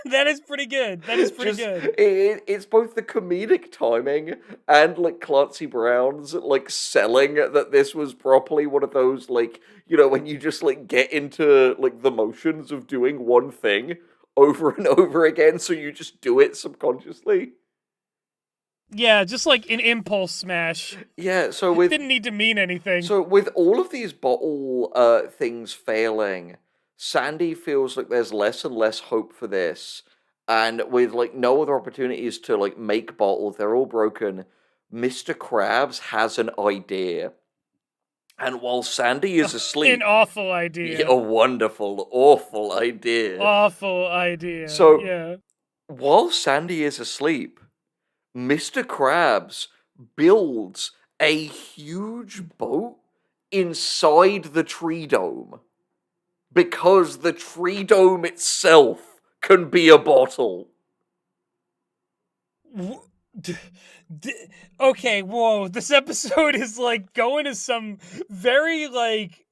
that is pretty good. That is pretty Just good. it's both the comedic timing and like Clancy Brown's like selling that this was properly one of those like when you just like get into like the motions of doing one thing over and over again, so you just do it subconsciously. Yeah, just like an impulse smash. Yeah, so with Didn't need to mean anything. So with all of these bottle things failing, Sandy feels like there's less and less hope for this. And with like no other opportunities to like make bottles, they're all broken. Mr. Krabs has an idea. And while Sandy is An asleep, awful yeah, idea. a wonderful, awful idea. Awful idea. So Yeah. while Sandy is asleep, Mr. Krabs builds a huge boat inside the tree dome because the tree dome itself can be a bottle. W- d- okay, whoa. This episode is like going to some very like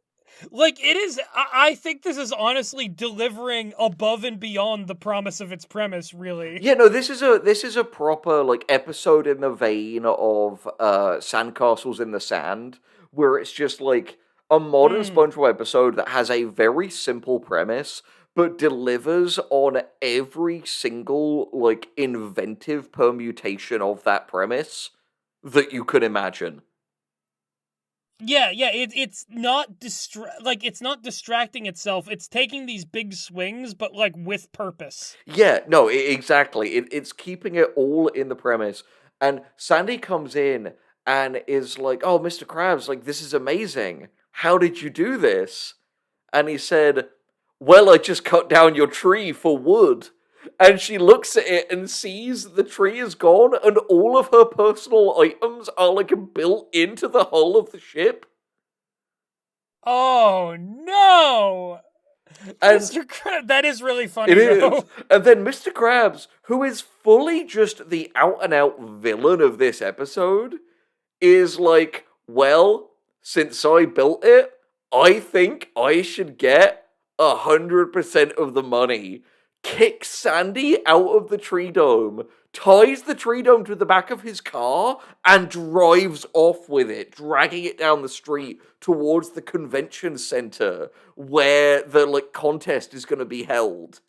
Like, it is, I think this is honestly delivering above and beyond the promise of its premise, really. Yeah, no, this is a proper like episode in the vein of Sandcastles in the Sand, where it's just like a modern Mm. SpongeBob episode that has a very simple premise, but delivers on every single like inventive permutation of that premise that you could imagine. Yeah, yeah, it's not it's not distracting itself. It's taking these big swings, but like with purpose. Yeah, no, exactly. It's keeping it all in the premise. And Sandy comes in and is like, "Oh, Mr. Krabs, like this is amazing. How did you do this?" And he said, "Well, I just cut down your tree for wood." And she looks at it and sees the tree is gone and all of her personal items are like built into the hull of the ship. Oh no, And Mr. Krabs, that is really it funny is. though. And then Mr. Krabs, who is fully just the out and out villain of this episode, is like, well, since I built it, I think I should get 100% of the money. Kicks Sandy out of the tree dome, ties the tree dome to the back of his car, and drives off with it, dragging it down the street towards the convention center where the like contest is going to be held.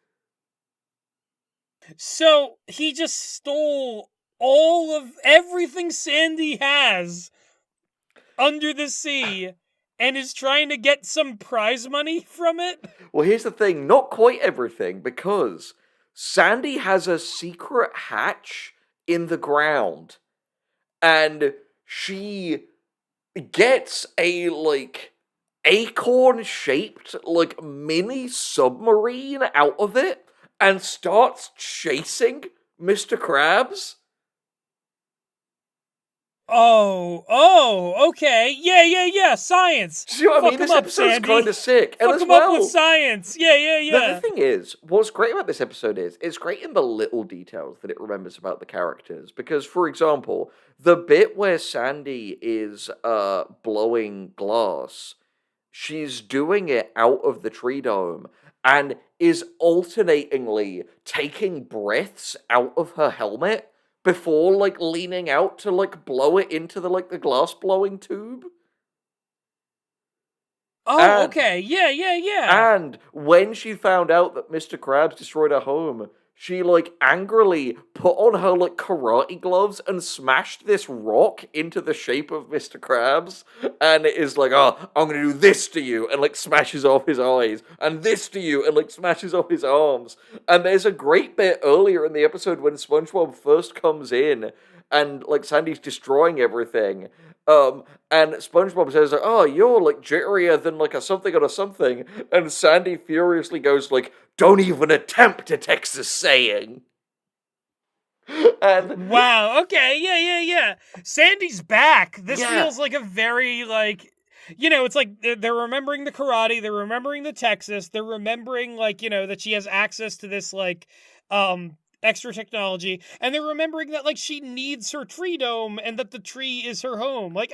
So he just stole all of everything Sandy has under the sea and is trying to get some prize money from it? Well, here's the thing, not quite everything, because Sandy has a secret hatch in the ground, and she gets a, like, acorn shaped, like, mini submarine out of it and starts chasing Mr. Krabs. Okay. Yeah. Science. See what I Fuck mean? him This up, episode's kind Sandy. of sick. And Fuck as him up with well, science. the Yeah. thing is, what's great about this episode is it's great in the little details that it remembers about the characters. Because, for example, the bit where Sandy is blowing glass, she's doing it out of the tree dome and is alternatingly taking breaths out of her helmet before like leaning out to like blow it into the glass blowing tube. Oh, And okay. Yeah. And when she found out that Mr. Krabs destroyed her home, she like angrily put on her like karate gloves and smashed this rock into the shape of Mr. Krabs and is like, "Oh, I'm gonna do this to you," and like smashes off his eyes, and this to you, and like smashes off his arms. And there's a great bit earlier in the episode when SpongeBob first comes in and like Sandy's destroying everything. And SpongeBob says, like, "Oh, you're like jitterier than like a something on a something," and Sandy furiously goes like, "Don't even attempt a Texas saying." And Wow. Okay. Yeah. Sandy's back. This yeah, feels like a very like, it's like they're remembering the karate, they're remembering the Texas, they're remembering like, that she has access to this like extra technology, and they're remembering that like she needs her tree dome and that the tree is her home. Like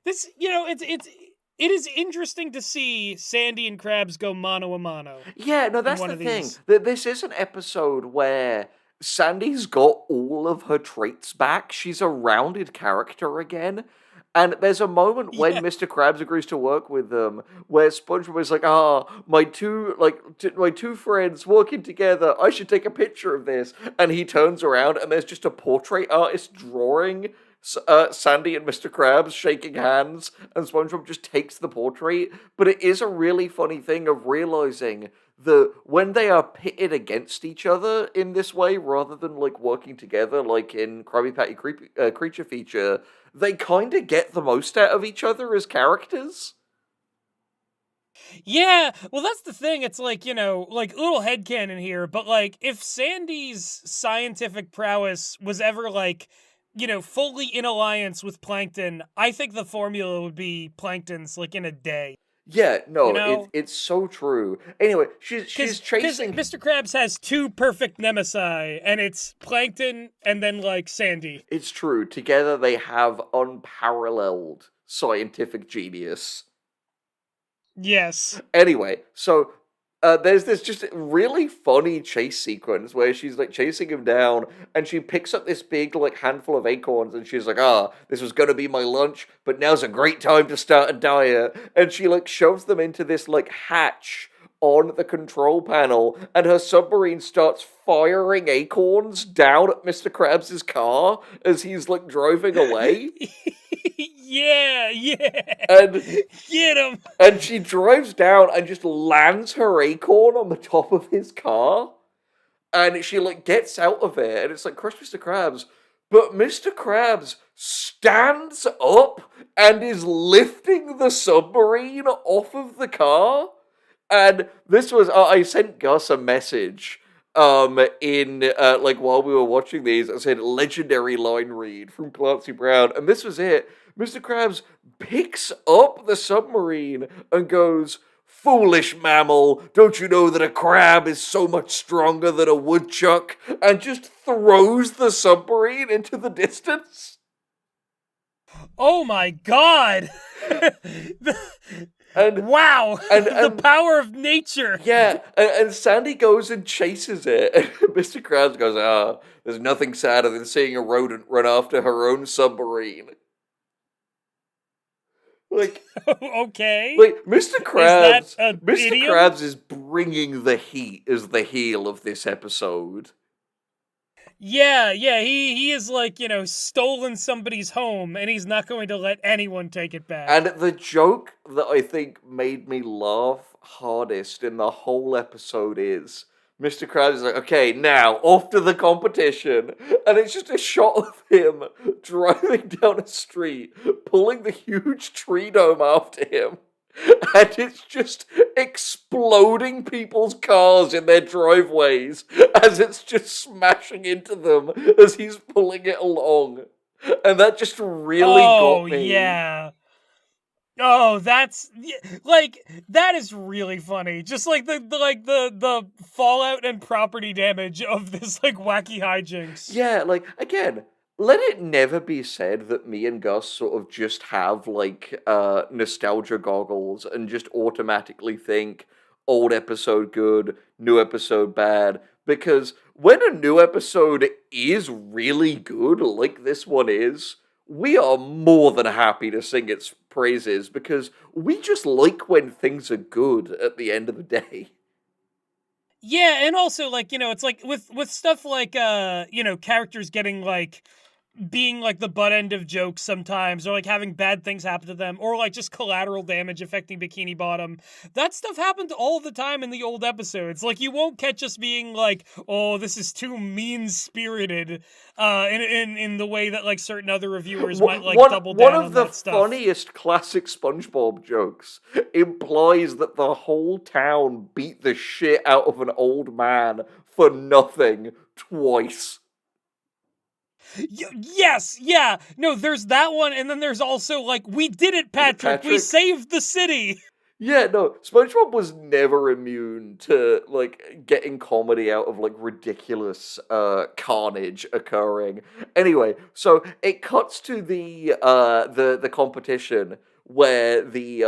it is interesting to see Sandy and Krabs go mano a mano yeah, no, in that's one the of thing. these. That this is an episode where Sandy's got all of her traits back. She's a rounded character again. And there's a moment when Yeah. Mr. Krabs agrees to work with them, where SpongeBob is like, "Ah, my two friends working together. I should take a picture of this." And he turns around, and there's just a portrait artist drawing Sandy and Mr. Krabs shaking hands, and SpongeBob just takes the portrait. But it is a really funny thing of realizing that when they are pitted against each other in this way, rather than like working together, like in Krabby Patty Creature Feature, they kind of get the most out of each other as characters. Yeah, well, that's the thing. It's like, like little headcanon here, but like if Sandy's scientific prowess was ever like, fully in alliance with Plankton, I think the formula would be Plankton's like in a day, Yeah, you no, know? it's so true. Anyway, she's Because chasing. Mr. Krabs has two perfect nemesis, and it's Plankton and then like Sandy. It's true. Together they have unparalleled scientific genius. Yes. Anyway, so there's this just really funny chase sequence where she's like chasing him down, and she picks up this big like handful of acorns, and she's like, "Ah, this was gonna be my lunch, but now's a great time to start a diet." And she like shoves them into this like hatch on the control panel, and her submarine starts firing acorns down at Mr. Krabs' car as he's like driving away. Yeah, yeah. And Get him. And she drives down and just lands her acorn on the top of his car. And she like gets out of it, and it's like, crush Mr. Krabs. But Mr. Krabs stands up and is lifting the submarine off of the car. And this was I sent Gus a message in like while we were watching these. I said legendary line read from Clancy Brown, and this was it. Mr. Krabs picks up the submarine and goes, "Foolish mammal, don't you know that a crab is so much stronger than a woodchuck?" And just throws the submarine into the distance. Oh my god. And wow. and The power of nature. yeah, and Sandy goes and chases it, and Mr. Krabs goes, "Ah, there's nothing sadder than seeing a rodent run after her own submarine." Like, Okay. Mr. Is Krabs, that Mr. idiom? Krabs is bringing the heat as the heel of this episode. Yeah, he is like, stolen somebody's home and he's not going to let anyone take it back. And the joke that I think made me laugh hardest in the whole episode is Mr. Krabs is like, "Okay, now off to the competition." And it's just a shot of him driving down a street, pulling the huge tree dome after him. And it's just exploding people's cars in their driveways as it's just smashing into them as he's pulling it along. And that just really got me. Yeah. Oh, like that is really funny. Just like the fallout and property damage of this like wacky hijinks. Yeah, like, again, let it never be said that me and Gus sort of just have, like, nostalgia goggles and just automatically think old episode good, new episode bad. Because when a new episode is really good, like this one is, we are more than happy to sing its praises because we just like when things are good at the end of the day. Yeah, and also like, it's like with stuff like characters getting like being like the butt end of jokes sometimes, or like having bad things happen to them, or like just collateral damage affecting Bikini Bottom. That stuff happened all the time in the old episodes. Like you won't catch us being like, "Oh, this is too mean spirited," in the way that like certain other reviewers might like double down one on of the that stuff. funniest classic SpongeBob jokes implies that the whole town beat the shit out of an old man for nothing twice. Yes, yeah. No, there's that one, and then there's also like, "We did it, Patrick. We Patrick? saved the city." Yeah, no, SpongeBob was never immune to like getting comedy out of like ridiculous carnage occurring. Anyway, so it cuts to the competition where the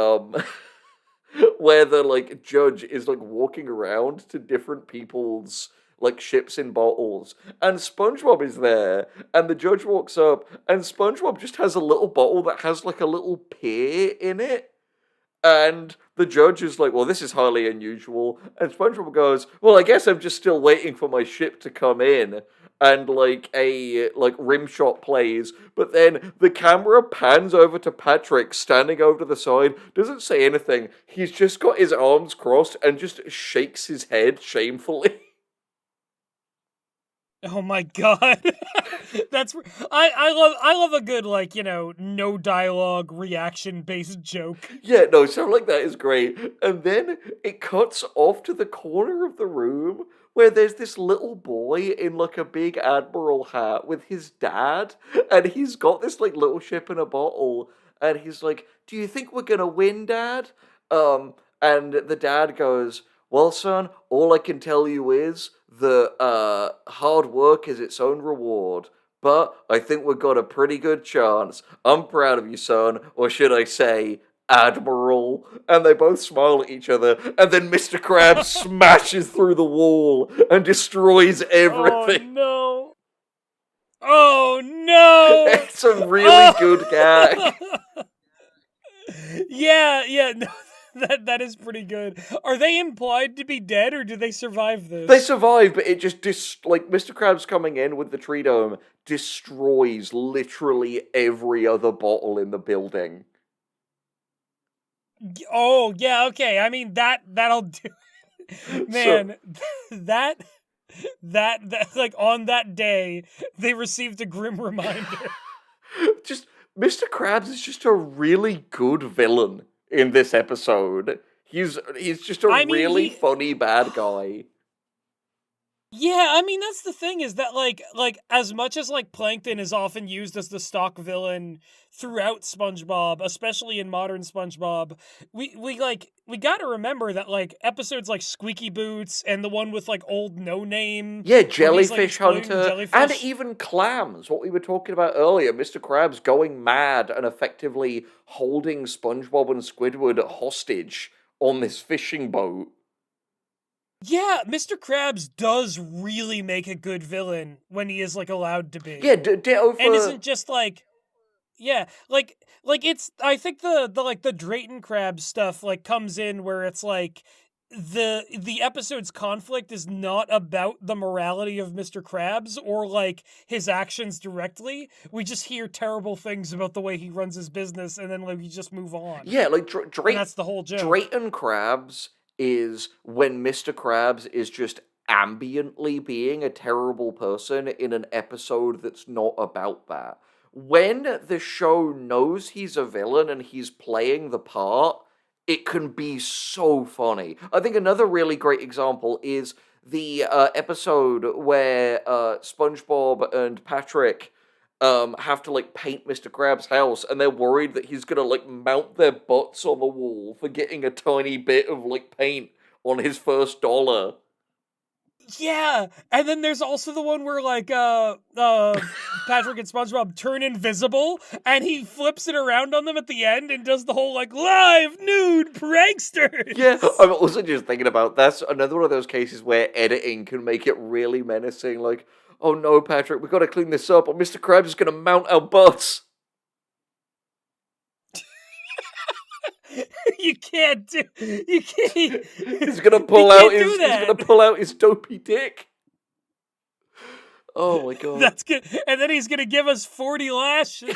where the like judge is like walking around to different people's like ships in bottles, and SpongeBob is there, and the judge walks up, and SpongeBob just has a little bottle that has like a little pear in it. And the judge is like, "Well, this is highly unusual." And SpongeBob goes, "Well, I guess I'm just still waiting for my ship to come in." And like a like rim shot plays, but then the camera pans over to Patrick standing over to the side, doesn't say anything. He's just got his arms crossed and just shakes his head shamefully. Oh my god. That's I love a good like, no dialogue reaction based joke. Yeah, no, something like that is great. And then it cuts off to the corner of the room where there's this little boy in like a big admiral hat with his dad, and he's got this like little ship in a bottle, and he's like, "Do you think we're gonna win, Dad?" And the dad goes, "Well, son, all I can tell you is that hard work is its own reward. But I think we've got a pretty good chance. I'm proud of you, son, or should I say, Admiral, and they both smile at each other, and then Mr. Krabs smashes through the wall and destroys Oh everything. no. Oh no. It's a really good Oh! gag. Yeah, no, that is pretty good. Are they implied to be dead, or do they survive They this? survive, but it just like Mr. Krabs coming in with the tree dome destroys literally every other bottle in the building. Oh, yeah, okay. I mean that'll do. So Man, that that like on that day they received a grim reminder. just Mr. Krabs is just a really good villain in this episode. He's just a I mean, really he funny bad guy. Yeah, I mean that's the thing is that like as much as like Plankton is often used as the stock villain throughout SpongeBob, especially in modern SpongeBob, we got to remember that like episodes like Squeaky Boots and the one with like old No Name Yeah, where he's like Jellyfish exploding Hunter, and jellyfish. even Clams, what we were talking about earlier, Mr. Krabs going mad and effectively holding SpongeBob and Squidward hostage on this fishing boat. Yeah, Mr. Krabs does really make a good villain when he is like allowed to Yeah, be. ditto And for isn't just like yeah, like it's I think the like the Drayton Crab stuff like comes in where it's like the episode's conflict is not about the morality of Mr. Krabs or like his actions directly. We just hear terrible things about the way he runs his business and then like we just move on. yeah, like And that's the whole joke. Drayton Crabs is when Mr. Krabs is just ambiently being a terrible person in an episode that's not about that. When the show knows he's a villain and he's playing the part, it can be so funny. I think another really great example is the episode where SpongeBob and Patrick have to like paint Mr. Krabs' house, and they're worried that he's gonna like mount their butts on the wall for getting a tiny bit of like paint on his first dollar. Yeah, and then there's also the one where like Patrick and SpongeBob turn invisible and he flips it around on them at the end and does the whole like live nude Yeah, pranksters. I'm also just thinking about that's another one of those cases where editing can make it really menacing. Like, oh no, Patrick, we gotta clean this up, or Mr. Krabs is gonna mount our butts. You can't do you can't He's gonna you pull out can't his do he's gonna that. pull out his dopey dick. Oh my god. That's good. And then he's gonna give us 40 lashes.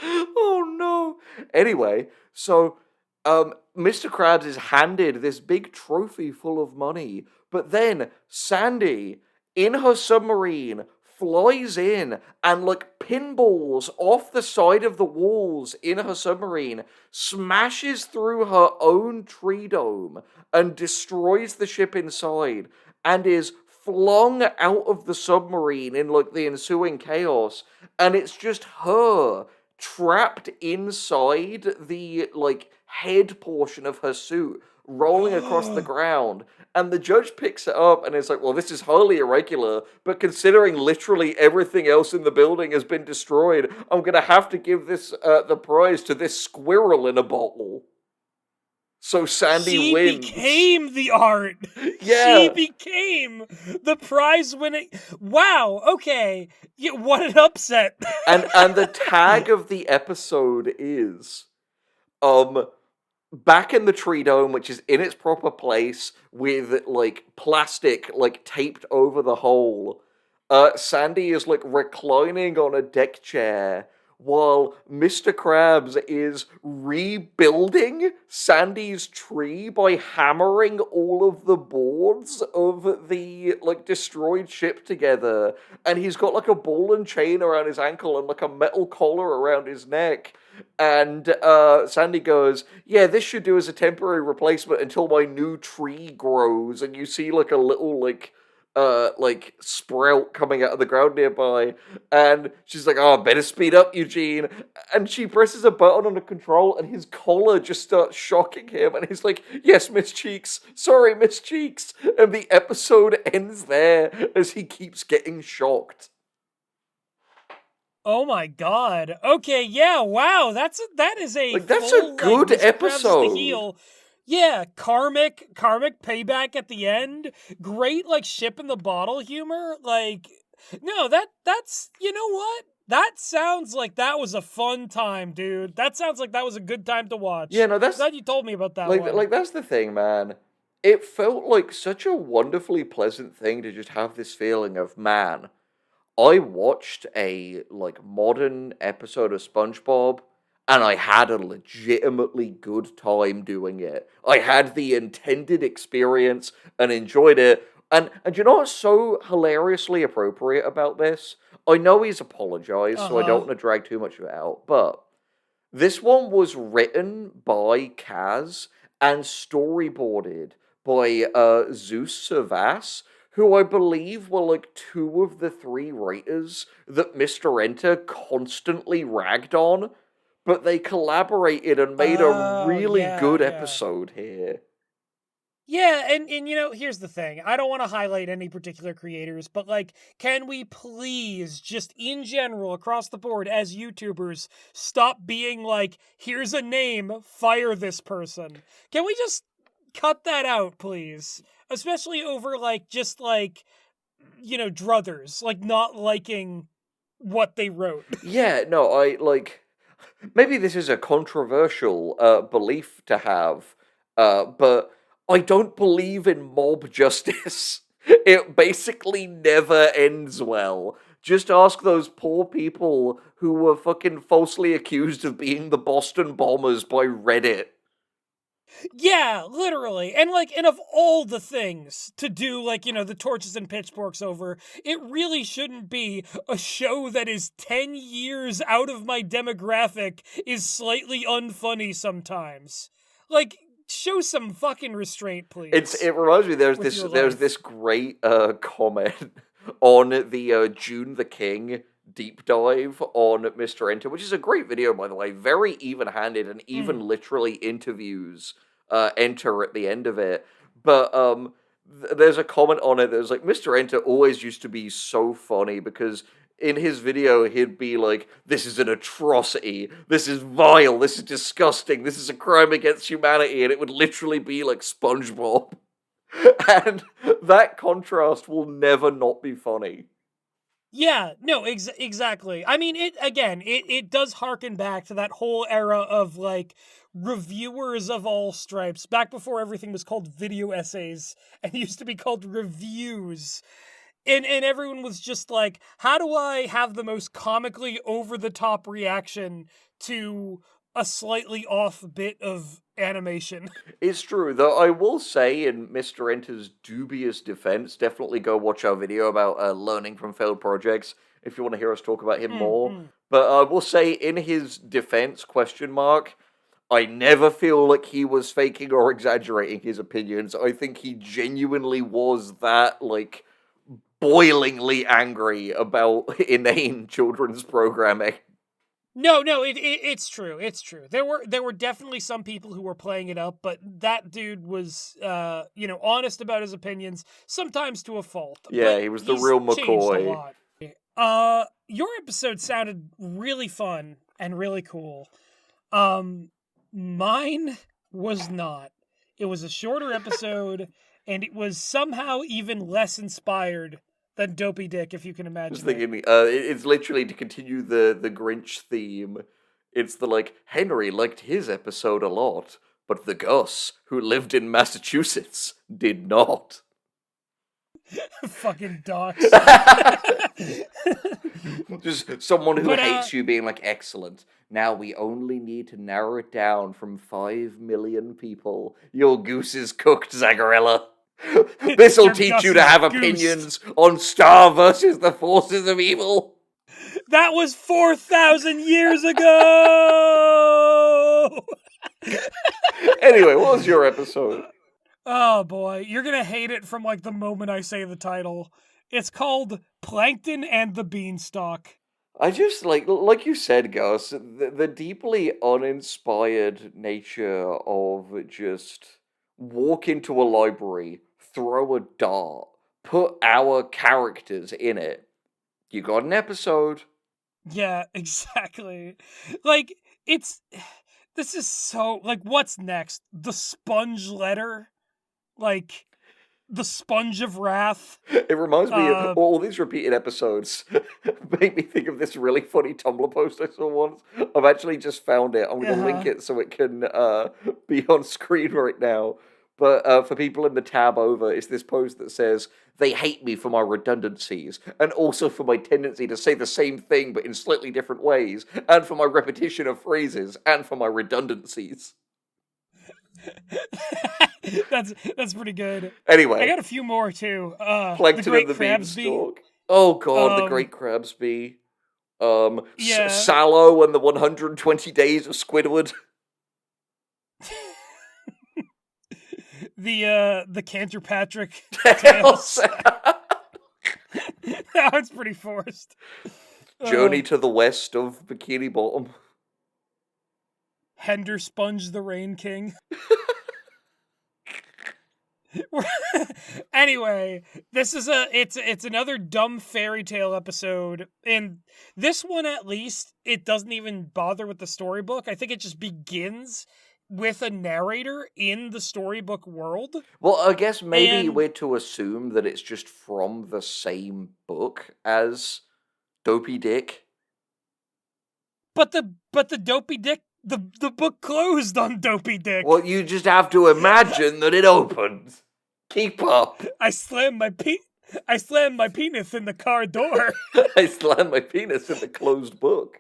Oh no. Anyway, so Mr. Krabs is handed this big trophy full of money, but then Sandy in her submarine flies in and like pinballs off the side of the walls in her submarine, smashes through her own tree dome and destroys the ship inside and is flung out of the submarine in like the ensuing chaos, and it's just her trapped inside the like head portion of her suit rolling across the ground, and the judge picks it up and is like, well, this is highly irregular, but considering literally everything else in the building has been destroyed, I'm gonna have to give this the prize to this squirrel in a bottle. So Sandy She wins. became the art. She Yeah. became the prize winning. Wow. Okay. Yeah, what an upset. And the tag of the episode is um back in the tree dome, which is in its proper place with like plastic like taped over the hole. Sandy is like reclining on a deck chair while Mr. Krabs is rebuilding Sandy's tree by hammering all of the boards of the like destroyed ship together. And he's got like a ball and chain around his ankle and like a metal collar around his neck. And Sandy goes, yeah, this should do as a temporary replacement until my new tree grows. And you see like a little like sprout coming out of the ground nearby. And she's like, oh, better speed up, Eugene. And she presses a button on the control and his collar just starts shocking him. And he's like, yes, Miss Cheeks. Sorry, Miss Cheeks. And the episode ends there as he keeps getting shocked. Oh my god. Okay, yeah, wow. That is a Like, that's a full like good Mr. Krabs is the episode. heel. Yeah, karmic payback at the end. Great like ship in the bottle humor. Like no, that's you know what? That sounds like that was a fun time, dude. That sounds like that was a good time to Yeah, watch. no, that's Glad you told me about that like one. that's the thing, man. It felt like such a wonderfully pleasant thing to just have this feeling of, man, I watched a like modern episode of SpongeBob and I had a legitimately good time doing it. I had the intended experience and enjoyed it. And you know what's so hilariously appropriate about this? I know he's apologized, so I don't Uh-huh. want to drag too much of it out, but this one was written by Kaz and storyboarded by Zeus Savas, who I believe were like two of the three writers that Mr. Enter constantly ragged on, but they collaborated and made a Oh, really yeah, good yeah. episode here. Yeah, and you know, here's the thing. I don't want to highlight any particular creators, but like, can we please just in general across the board as YouTubers stop being like, here's a name, fire this person. Can we just cut that out, please? Especially over like just like, you know, druthers, like not liking what they wrote. Yeah, no, I like. Maybe this is a controversial belief to have, but I don't believe in mob justice. It basically never ends well. Just ask those poor people who were fucking falsely accused of being the Boston Bombers by Reddit. Yeah, literally. And like, and of all the things to do, like, you know, the torches and pitchforks over, it really shouldn't be a show that is 10 years out of my demographic is slightly unfunny sometimes. Like, show some fucking restraint, please, It reminds me with your there's life. this great comment on the June the King deep dive on Mr. Enter, which is a great video by the way, very even handed and even Mm. literally interviews Enter at the end of it. But there's a comment on it that's like Mr. Enter always used to be so funny because in his video, he'd be like, this is an atrocity, this is vile, this is disgusting, this is a crime against humanity, and it would literally be like SpongeBob. And that contrast will never not be funny. Yeah, no, exactly. I mean, it does harken back to that whole era of like reviewers of all stripes, back before everything was called video essays and used to be called reviews. And everyone was just like, how do I have the most comically over the top reaction to a slightly off bit of animation? It's true, though I will say, in Mr. Enter's dubious defense, definitely go watch our video about learning from failed projects if you want to hear us talk about him Mm, more. mm. But I will say, in his defense, question mark, I never feel like he was faking or exaggerating his opinions. I think he genuinely was that, like, boilingly angry about inane children's programming. No, no, it's true. It's true. There were definitely some people who were playing it up, but that dude was you know, honest about his opinions, sometimes to a fault. Yeah, But he was the he's real changed a McCoy. lot. Your episode sounded really fun and really cool. Um Mine was not. It was a shorter episode and it was somehow even less inspired than Dopey Dick, if you can Just imagine it. thinking, it's literally to continue the Grinch theme. It's the like Henry liked his episode a lot, but the Gus who lived in Massachusetts did not. Fucking docs. Just someone who But hates you being like, excellent. Now we only need to narrow it down from 5 million people. Your goose is cooked, Zagarella. This'll your teach Gus you to is have goosed. opinions on Star versus the forces of evil. That was 4,000 years ago. Anyway, what was your episode? Oh boy, you're gonna hate it from like the moment I say the title. It's called Plankton and the Beanstalk. I just like you said, Gus, the deeply uninspired nature of just walk into a library, throw a dart, put our characters in it. You got an episode. Yeah, exactly. Like, it's this is so like what's next? The sponge letter? Like the sponge of wrath? It reminds me of Uh all these repeated episodes. Made me think of this really funny Tumblr post I saw once. I've actually just found it. I'm going to link uh it so it can be on screen right now. But for people in the tab over, it's this post that says, "They hate me for my redundancies, and also for my tendency to say the same thing but in slightly different ways, and for my repetition of phrases, and for my redundancies." that's pretty good. I Anyway, got a few more too. The Plankton and Great the Crabsby. Beanstalk. Oh god, the Um Great Krabsby. yeah. Sallow and the 120 Days of Squidward. The Cantor Patrick Tails. tales. That one's pretty forced. Journey to the West of Bikini Bottom. Hender Sponge the Rain King. Anyway, this is it's another dumb fairy tale episode, and this one at least it doesn't even bother with the storybook. I think it just begins with a narrator in the storybook world, Well, I guess maybe and we're to assume that it's just from the same book as Dopey Dick. but the Dopey Dick the book closed on Dopey Well, Dick. you just have to imagine that it opens. Keep up. I slammed my penis in the car door. I slammed my penis in the closed book.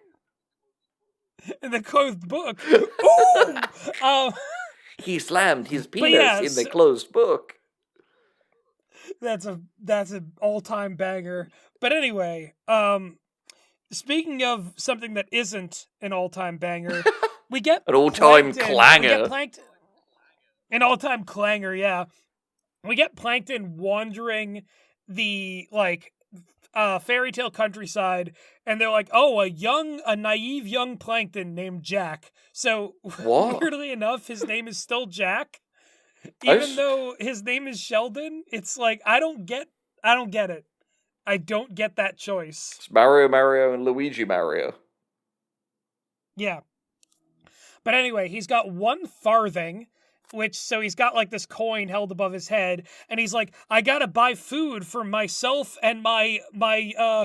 In the closed book. Ooh! Um, He slammed his but penis in the yes, closed book. that's an all-time banger. But anyway, speaking of something that isn't an all-time banger, we get An all-time Plankton. We get clanger. Plankton. An all-time clanger, yeah. We get Plankton wandering the fairy tale countryside, and they're like, "Oh, a naive young Plankton named Jack." So What? weirdly enough, his name is still Jack, I even s- though his name is Sheldon. It's like I don't get it. I don't get that choice. It's Mario, and Luigi Mario. Yeah. But anyway, he's got 1 farthing, so he's got like this coin held above his head, and he's like, I gotta buy food for myself and my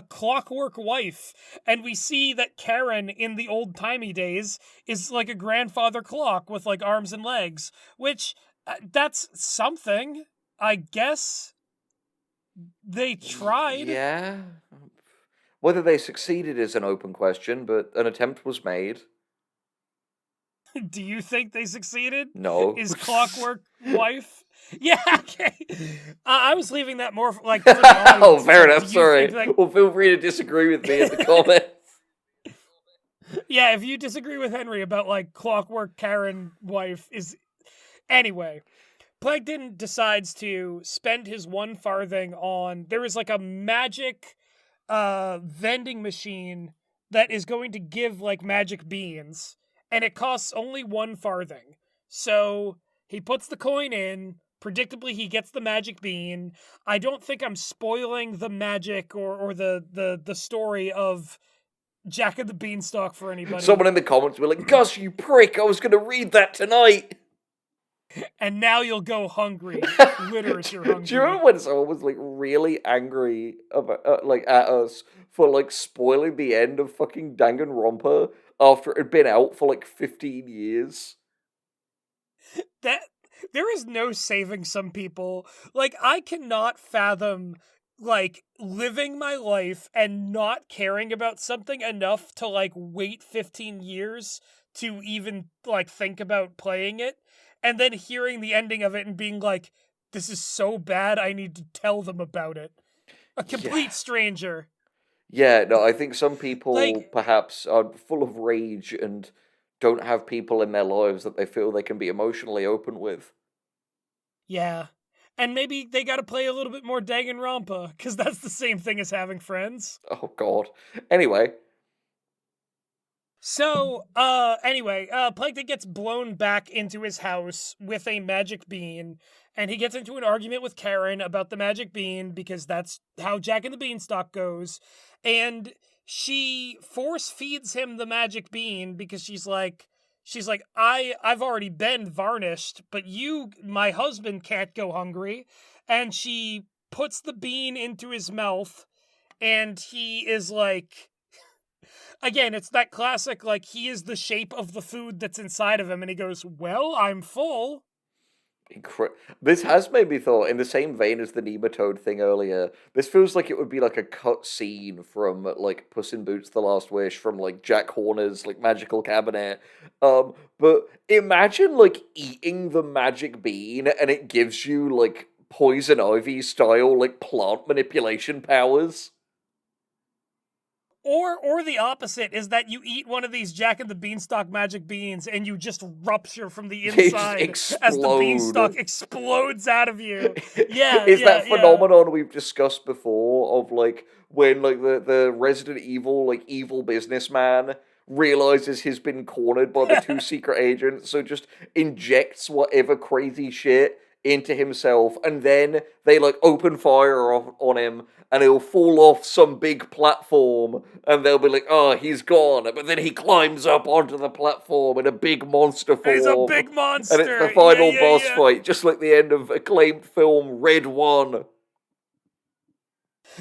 clockwork wife. And we see that Karen in the old timey days is like a grandfather clock with like arms and legs, which that's something, I guess. They tried. Yeah. Whether they succeeded is an open question, but an attempt was made. Do you think they succeeded? No. Is Clockwork wife? Yeah, okay. I was leaving that more like for the audience. Oh, fair enough. Do you Sorry. think, like, Well, feel free to disagree with me in the comments. yeah, if you disagree with Henry about like Clockwork Karen wife is anyway. Plankton decides to spend his 1 farthing on there is like a magic vending machine that is going to give like magic beans, and it costs only 1 farthing. So he puts the coin in. Predictably, he gets the magic bean. I don't think I'm spoiling the magic or the story of Jack and the Beanstalk for anybody. Someone in the comments will be like, "Gus, you prick! I was going to read that tonight." And now you'll go hungry. Literature hungry. Do you remember when someone was like really angry about like at us for like spoiling the end of fucking Danganronpa after it had been out for like 15 years? That there is no saving some people. Like I cannot fathom like living my life and not caring about something enough to like wait 15 years to even like think about playing it, and then hearing the ending of it and being like, this is so bad I need to tell them about it. A complete Yeah. stranger. Yeah, no, I think some people Like, perhaps are full of rage and don't have people in their lives that they feel they can be emotionally open with. yeah. And maybe they gotta play a little bit more Danganronpa, because that's the same thing as having friends. Oh god. Anyway, So, anyway, Plankton gets blown back into his house with a magic bean, and he gets into an argument with Karen about the magic bean, because that's how Jack and the Beanstalk goes. And she force feeds him the magic bean because she's like, I've already been varnished, but you, my husband, can't go hungry. And she puts the bean into his mouth, and he is like, again, it's that classic, like, he is the shape of the food that's inside of him, and he goes, well, I'm full. This has made me thought, in the same vein as the nematode thing earlier, this feels like it would be like a cut scene from like Puss in Boots: The Last Wish, from like Jack Horner's like magical cabinet. But imagine like eating the magic bean and it gives you like poison ivy style like plant manipulation powers. Or the opposite is that you eat one of these Jack and the Beanstalk magic beans and you just rupture from the They just inside as the beanstalk explode. explodes out of you. Yeah, Is yeah, that yeah. phenomenon we've discussed before of like when like the Resident Evil like evil businessman realizes he's been cornered by the two secret agents, so just injects whatever crazy shit into himself, and then they like open fire on him, and he'll fall off some big platform, and they'll be like, "Oh, he's gone," but then he climbs up onto the platform in a big monster He's a form, big and it's the monster. Yeah, final yeah, boss yeah. fight, just like the end of acclaimed film Red One.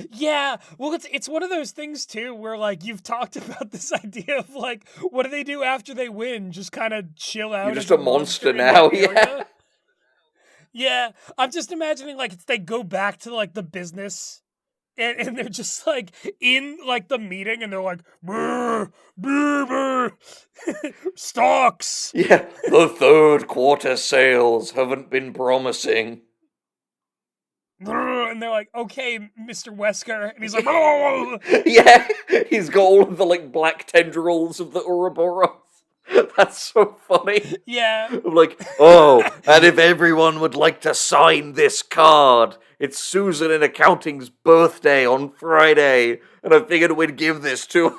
Yeah, well, it's one of those things too where like you've talked about this idea of like what do they do after they win? Just kind of chill You're out just as a a monster monster in that now, yeah. area. Yeah, I'm just imagining like they go back to like the business and they're just like in like the meeting and they're like brr, brr, brr. Stocks. Yeah, the third quarter sales haven't been promising. And they're like, okay, Mr. Wesker, and he's like, Yeah, he's got all of the like black tendrils of the Ouroboros. That's so funny. yeah. I'm like, oh, and if everyone would like to sign this card, it's Susan in accounting's birthday on Friday, and I figured we'd give this to her.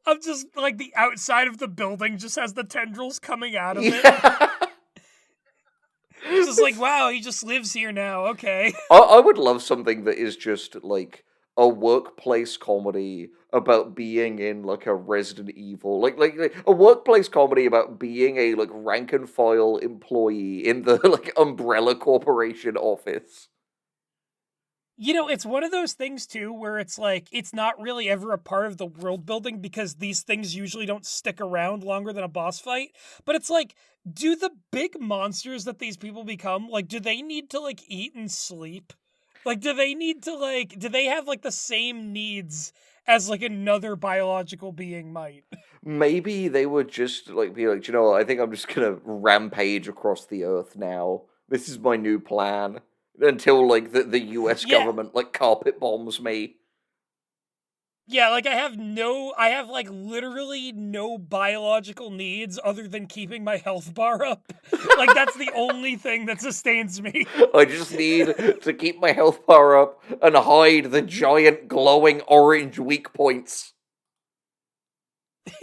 I'm just like the outside of the building just has the tendrils coming out of it. Yeah. It's just like, wow, he just lives here now. Okay. I would love something that is just like a workplace comedy about being in like a Resident Evil, like a workplace comedy about being a like rank and file employee in the like Umbrella Corporation office. You know, it's one of those things too where it's like it's not really ever a part of the world building because these things usually don't stick around longer than a boss fight. But it's like, do the big monsters that these people become, like, do they need to like eat and sleep? Like, do they need to like do they have like the same needs as like another biological being might? Maybe they would just like be like, "Do you know what? I think I'm just gonna rampage across the earth now. This is my new plan until like the US Yeah. government like carpet bombs me." Yeah, like I have like literally no biological needs other than keeping my health bar up. Like that's the only thing that sustains me. I just need to keep my health bar up and hide the giant glowing orange weak points.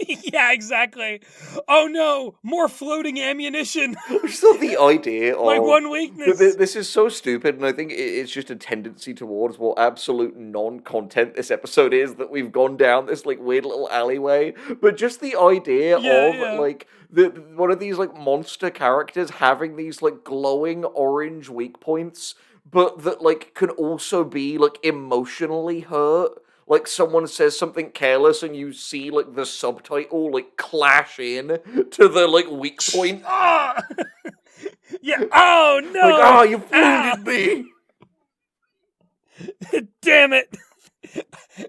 Yeah, exactly. Oh no, more floating ammunition. I just thought the idea My of one weakness. this is so stupid, and I think it's just a tendency towards what absolute non-content this episode is, that we've gone down this like weird little alleyway. But just the idea Yeah, of yeah. like the one of these like monster characters having these like glowing orange weak points, but that like can also be like emotionally hurt. Like someone says something careless and you see like the subtitle like clash in to the like weak point. Ah! Yeah. Oh Like, no. ah, you've Ah! wounded me. Damn it.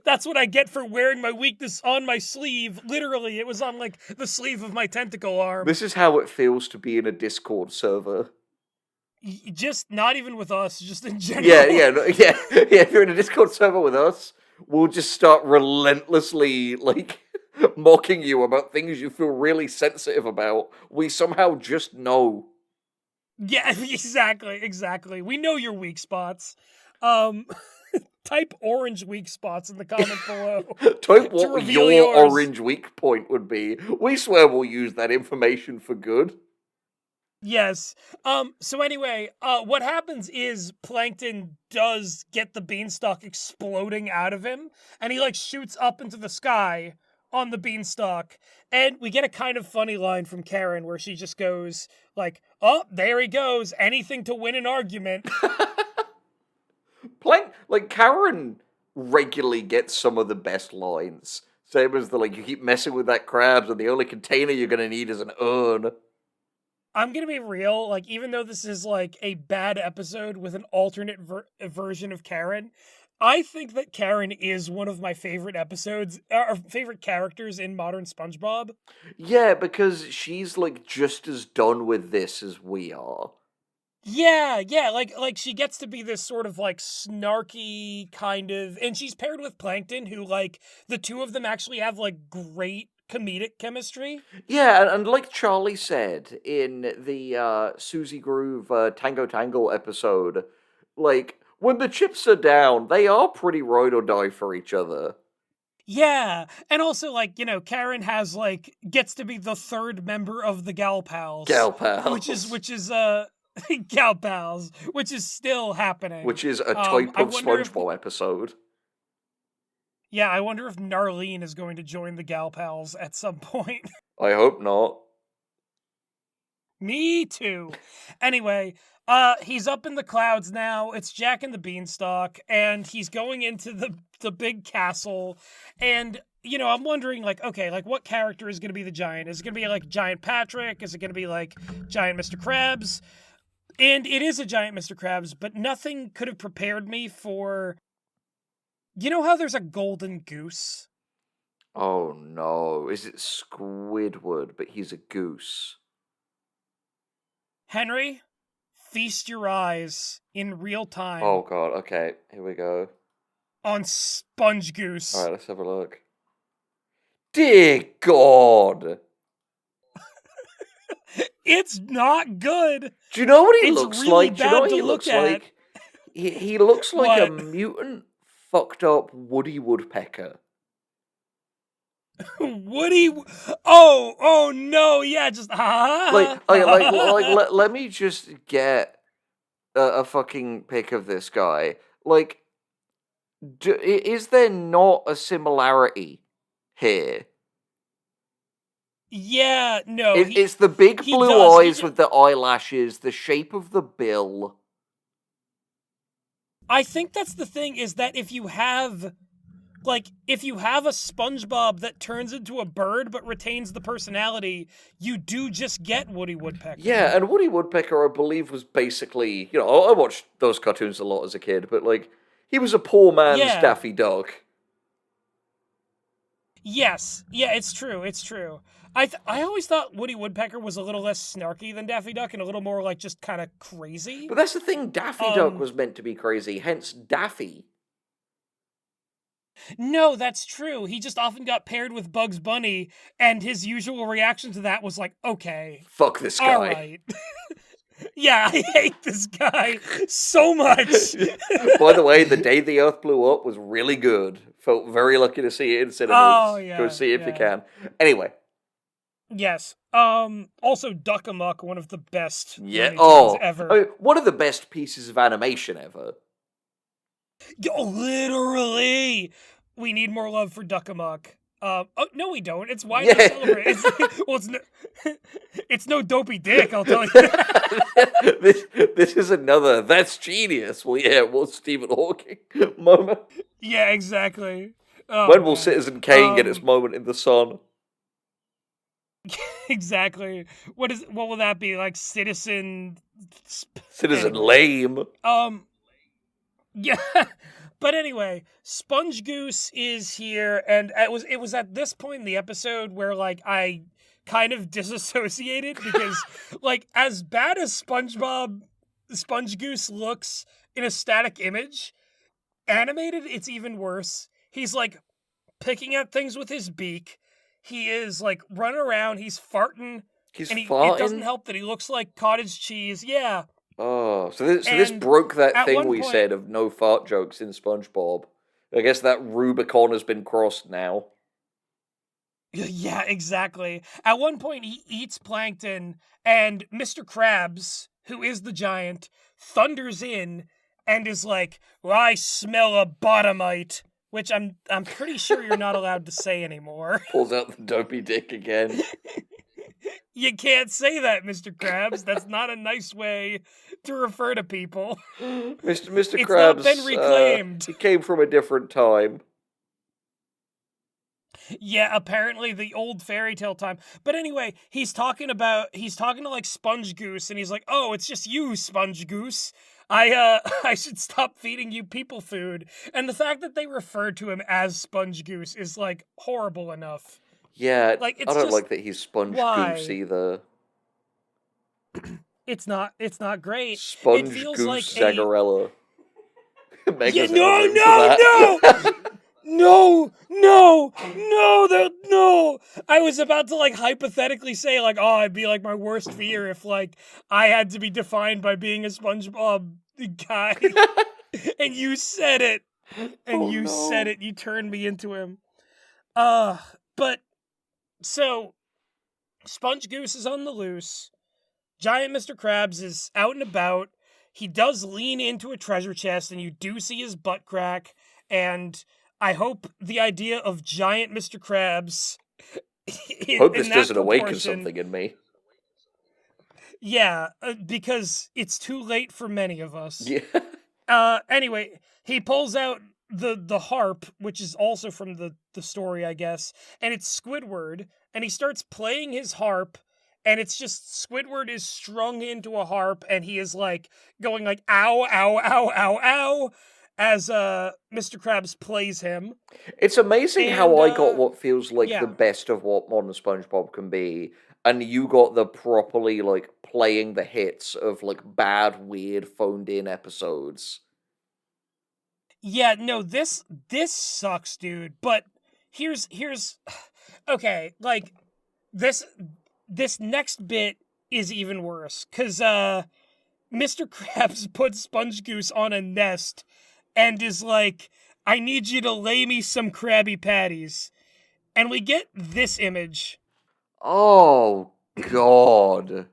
That's what I get for wearing my weakness on my sleeve. Literally, it was on like the sleeve of my tentacle arm. This is how it feels to be in a Discord server. Just not even with us, just in general. Yeah. If you're in a Discord server with us, we'll just start relentlessly like mocking you about things you feel really sensitive about. We somehow just know. Yeah, exactly. We know your weak spots. Um, type orange weak spots in the comment below Type to what reveal your yours. orange weak point would be. We swear we'll use that information for good. Yes. So anyway, what happens is Plankton does get the beanstalk exploding out of him, and he like shoots up into the sky on the beanstalk, and we get a kind of funny line from Karen where she just goes like, "Oh, there he goes, anything to win an argument." Like Karen regularly gets some of the best lines. Same as the like, you keep messing with that crabs, and the only container you're gonna need is an urn. I'm gonna be real, like, even though this is like a bad episode with an alternate version of Karen, I think that Karen is one of my favorite episodes, or favorite characters in modern SpongeBob. Yeah, because she's like just as done with this as we are. Yeah, like she gets to be this sort of like snarky kind of, and she's paired with Plankton, who like the two of them actually have like great comedic chemistry. Yeah, and like Charlie said in the Susie Groove Tango Tango episode, like when the chips are down, they are pretty ride or die for each other. Yeah, and also like, Karen has like gets to be the third member of the Gal Pals, Gal pals. which is Gal Pals, which is still happening. Which is a type I of wonder if SpongeBob episode. yeah, I wonder if Narlene is going to join the Gal Pals at some point. I hope not. Me too. Anyway, he's up in the clouds now. It's Jack and the Beanstalk, and he's going into the big castle. And I'm wondering, like, okay, like, what character is going to be the giant? Is it going to be like Giant Patrick? Is it going to be like Giant Mr. Krabs? And it is a Giant Mr. Krabs, but nothing could have prepared me for. You know how there's a golden goose? Oh no, is it Squidward, but he's a goose? Henry, feast your eyes in real time Oh god, okay, here we go. on Sponge Goose. Alright, let's have a look. Dear God! It's not good. Do you know what he It's looks really like? Do you know bad what to he look looks at. like? He looks like a What? mutant, fucked up Woody Woodpecker. Woody. Oh no, yeah, just Let me just get a fucking pic of this guy. Like, is there not a similarity here? Yeah, no, It's the big he blue does. eyes with the eyelashes, the shape of the bill. I think that's the thing, is that if you have a SpongeBob that turns into a bird but retains the personality, you do just get Woody Woodpecker. Yeah, and Woody Woodpecker, I believe, was basically, I watched those cartoons a lot as a kid, but like, he was a poor man's Yeah. Daffy Duck. Yes, yeah, it's true. It's true. I always thought Woody Woodpecker was a little less snarky than Daffy Duck and a little more like just kind of crazy. But that's the thing, Daffy Duck was meant to be crazy, hence Daffy. No, that's true. He just often got paired with Bugs Bunny, and his usual reaction to that was like, okay, Fuck this guy. all right. Yeah, I hate this guy so much. By the way, The Day the Earth Blew Up was really good. Felt very lucky to see it in cinemas. Oh, yeah, Go see it if you yeah. can. Anyway. Yes. Also Duck Amuck, one of the best Yeah. Looney Tunes ever. I mean, one of the best pieces of animation ever. Literally, we need more love for Duck Amuck. Oh no, we don't. It's why Yeah. we celebrate. It's no Dopey Dick. I'll tell you that. this is another that's genius. Well, yeah, it was Stephen Hawking moment. Yeah, exactly. Oh, When will man. Citizen Kane get its moment in the sun? Exactly. What will that be, like? Citizen Citizen Anyway. Lame. Yeah. But anyway, Sponge Goose is here, and it was at this point in the episode where like I kind of disassociated because like as bad as Sponge Goose looks in a static image, animated it's even worse. He's like picking at things with his beak. He is like running around, he's farting. He's And it farting? doesn't help that he looks like cottage cheese. Yeah. Oh, so this And broke that at thing one we point- said of no fart jokes in SpongeBob. I guess that Rubicon has been crossed now. Yeah, exactly. At one point, he eats Plankton, and Mr. Krabs, who is the giant, thunders in and is like, well, "I smell a bottomite," which I'm pretty sure you're not allowed to say anymore. Pulls out the Dopey Dick again. You can't say that, Mr. Krabs. That's not a nice way to refer to people. Mr. It's not been Krabs, reclaimed. he came from a different time. Yeah, apparently the old fairy tale time. But anyway, he's talking to like Sponge Goose, and he's like, "Oh, it's just you, Sponge Goose. I should stop feeding you people food." And the fact that they refer to him as Sponge Goose is like horrible enough. Yeah, Like I it's don't just like that he's Sponge Goose why? either. It's not great. It Sponge feels like Goose a Zagarella. yeah, Mega's no, ever for no, no. that. No, no, no, no. I was about to like hypothetically say like, oh, it'd be like my worst fear if like I had to be defined by being a SpongeBob guy. And you said it. And Oh you said no. it. You turned me into him. But so Sponge Goose is on the loose. Giant Mr. Krabs is out and about. He does lean into a treasure chest, and you do see his butt crack. And I hope the idea of giant Mr. Krabs Hope in this that doesn't awaken proportion, something in me. yeah, because it's too late for many of us. Yeah. Anyway, he pulls out the harp, which is also from the story, I guess, and it's Squidward, and he starts playing his harp, and it's just Squidward is strung into a harp, and he is like going like ow, ow, ow, ow, ow, as Mr. Krabs plays him, It's amazing and how I got what feels like the yeah. best of what modern SpongeBob can be, and you got the properly like playing the hits of like bad, weird, phoned in episodes. Yeah, no, this sucks, dude. But here's okay, like this this next bit is even worse cuz Mr. Krabs puts Sponge Goose on a nest and is like, "I need you to lay me some Krabby Patties." And we get this image. Oh God.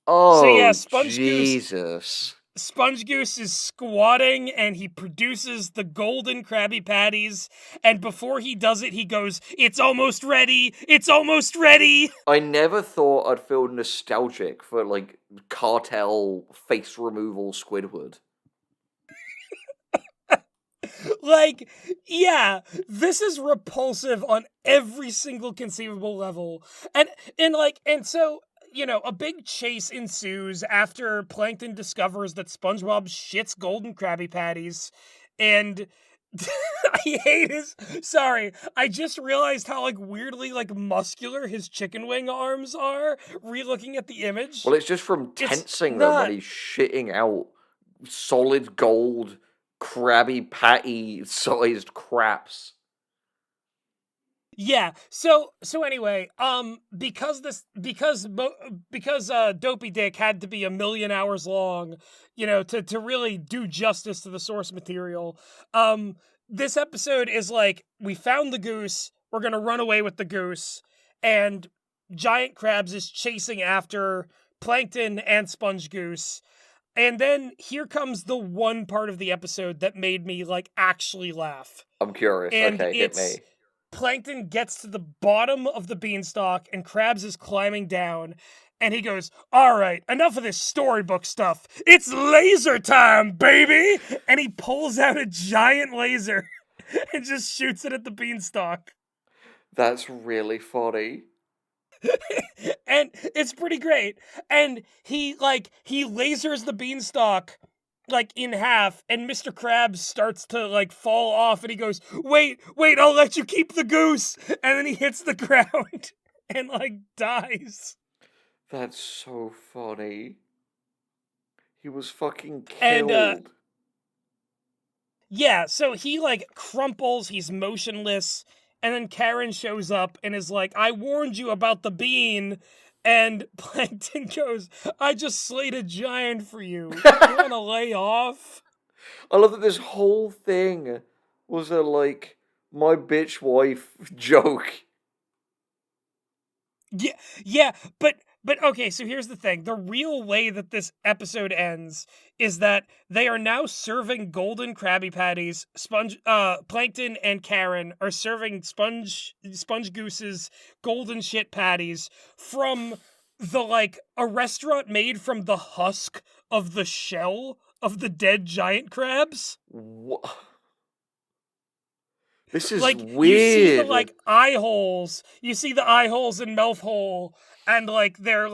So yeah, Oh Jesus. Sponge Goose is squatting and he produces the golden Krabby Patties. And before he does it, he goes, "It's almost ready! It's almost ready!" I never thought I'd feel nostalgic for like cartel face removal Squidward. Like, yeah, this is repulsive on every single conceivable level. And so, a big chase ensues after Plankton discovers that SpongeBob shits golden Krabby Patties. And I hate his. Sorry, I just realized how like weirdly like muscular his chicken wing arms are. Re-looking at the image, Well, it's just from it's tensing them when not. he's shitting out solid gold, Krabby Patty sized craps. Yeah. So anyway, because Dopey Dick had to be a million hours long, to really do justice to the source material. This episode is like we found the goose, we're gonna run away with the goose, and Giant Krabs is chasing after Plankton and Sponge Goose. And then here comes the one part of the episode that made me like actually laugh. I'm curious. And Okay, hit it's me. Plankton gets to the bottom of the beanstalk and Krabs is climbing down. And he goes, "All right, enough of this storybook stuff. It's laser time, baby!" And he pulls out a giant laser and just shoots it at the beanstalk. That's really funny. And it's pretty great. And he lasers the beanstalk like in half, and Mr. Krabs starts to like fall off, and he goes, wait, I'll let you keep the goose. And then he hits the ground and like dies. That's so funny. He was fucking And killed. yeah, so he like crumples, he's motionless, and then Karen shows up and is like, "I warned you about the bean." And Plankton goes, "I just slayed a giant for you. You want to lay off?" I love that this whole thing was a like my bitch wife joke Yeah, but okay, so here's the thing. The real way that this episode ends is that they are now serving golden Krabby Patties. Plankton and Karen are serving Sponge Goose's golden shit patties from a restaurant made from the husk of the shell of the dead giant crabs. Wha This is Like you see the weird. you see the eye holes and mouth hole, and they're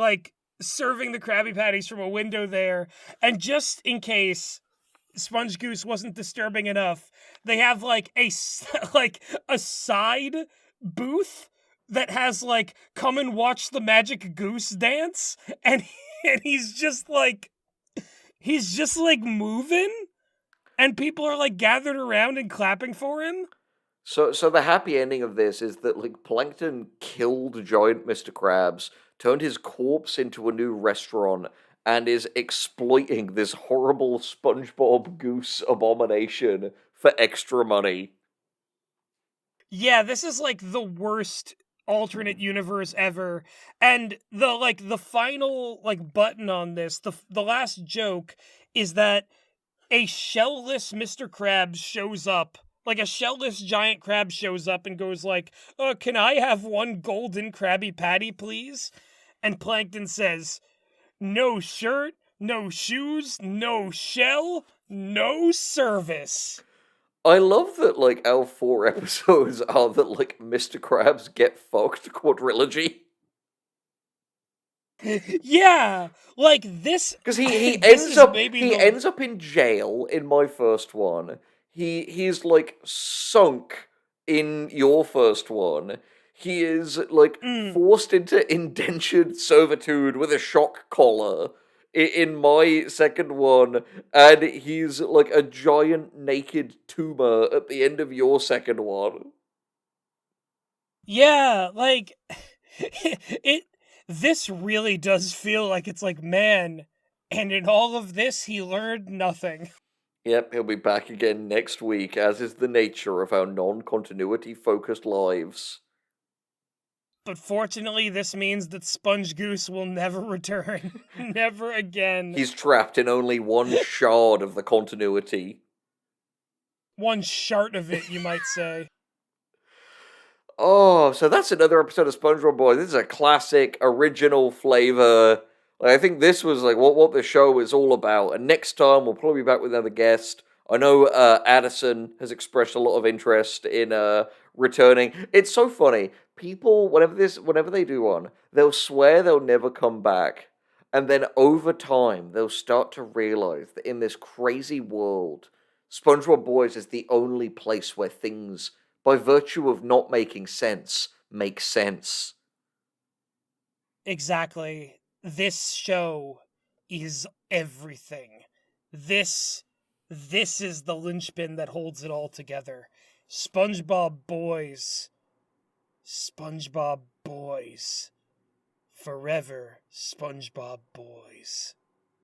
serving the Krabby Patties from a window there. And just in case Sponge Goose wasn't disturbing enough, they have like a side booth that has come and watch the magic goose dance, and and he's just moving, and people are gathered around and clapping for him. So the happy ending of this is that Plankton killed giant Mr. Krabs, turned his corpse into a new restaurant, and is exploiting this horrible SpongeBob goose abomination for extra money. Yeah, this is the worst alternate universe ever. And the final button on this, the last joke is that a shellless Mr. Krabs shows up. Like a shellless giant crab shows up and goes can I have one golden Krabby Patty, please? And Plankton says, no shirt, no shoes, no shell, no service. I love that our 4 episodes are that Mr. Krabs get fucked quadrilogy. Yeah, this Because he this ends is up maybe he the ends up in jail in my first one. He's sunk in your first one. He is mm, forced into indentured servitude with a shock collar in my second one, and he's a giant naked tumor at the end of your second one. yeah, it this really does feel like it's man, and in all of this he learned nothing. Yep, he'll be back again next week, as is the nature of our non-continuity focused lives. But fortunately, this means that Sponge Goose will never return. Never again. He's trapped in only one shard of the continuity. One shart of it, you might say. Oh, so that's another episode of SpongeBob Boy. This is a classic, original flavor. I think this was what the show is all about. And next time we'll probably be back with another guest. I know Addison has expressed a lot of interest in returning. It's so funny. People, whenever they do one, they'll swear they'll never come back. And then over time, they'll start to realize that in this crazy world, SpongeBob Boys is the only place where things, by virtue of not making sense, make sense. Exactly. This show is everything. This is the linchpin that holds it all together. SpongeBob Boys. SpongeBob Boys. Forever SpongeBob Boys.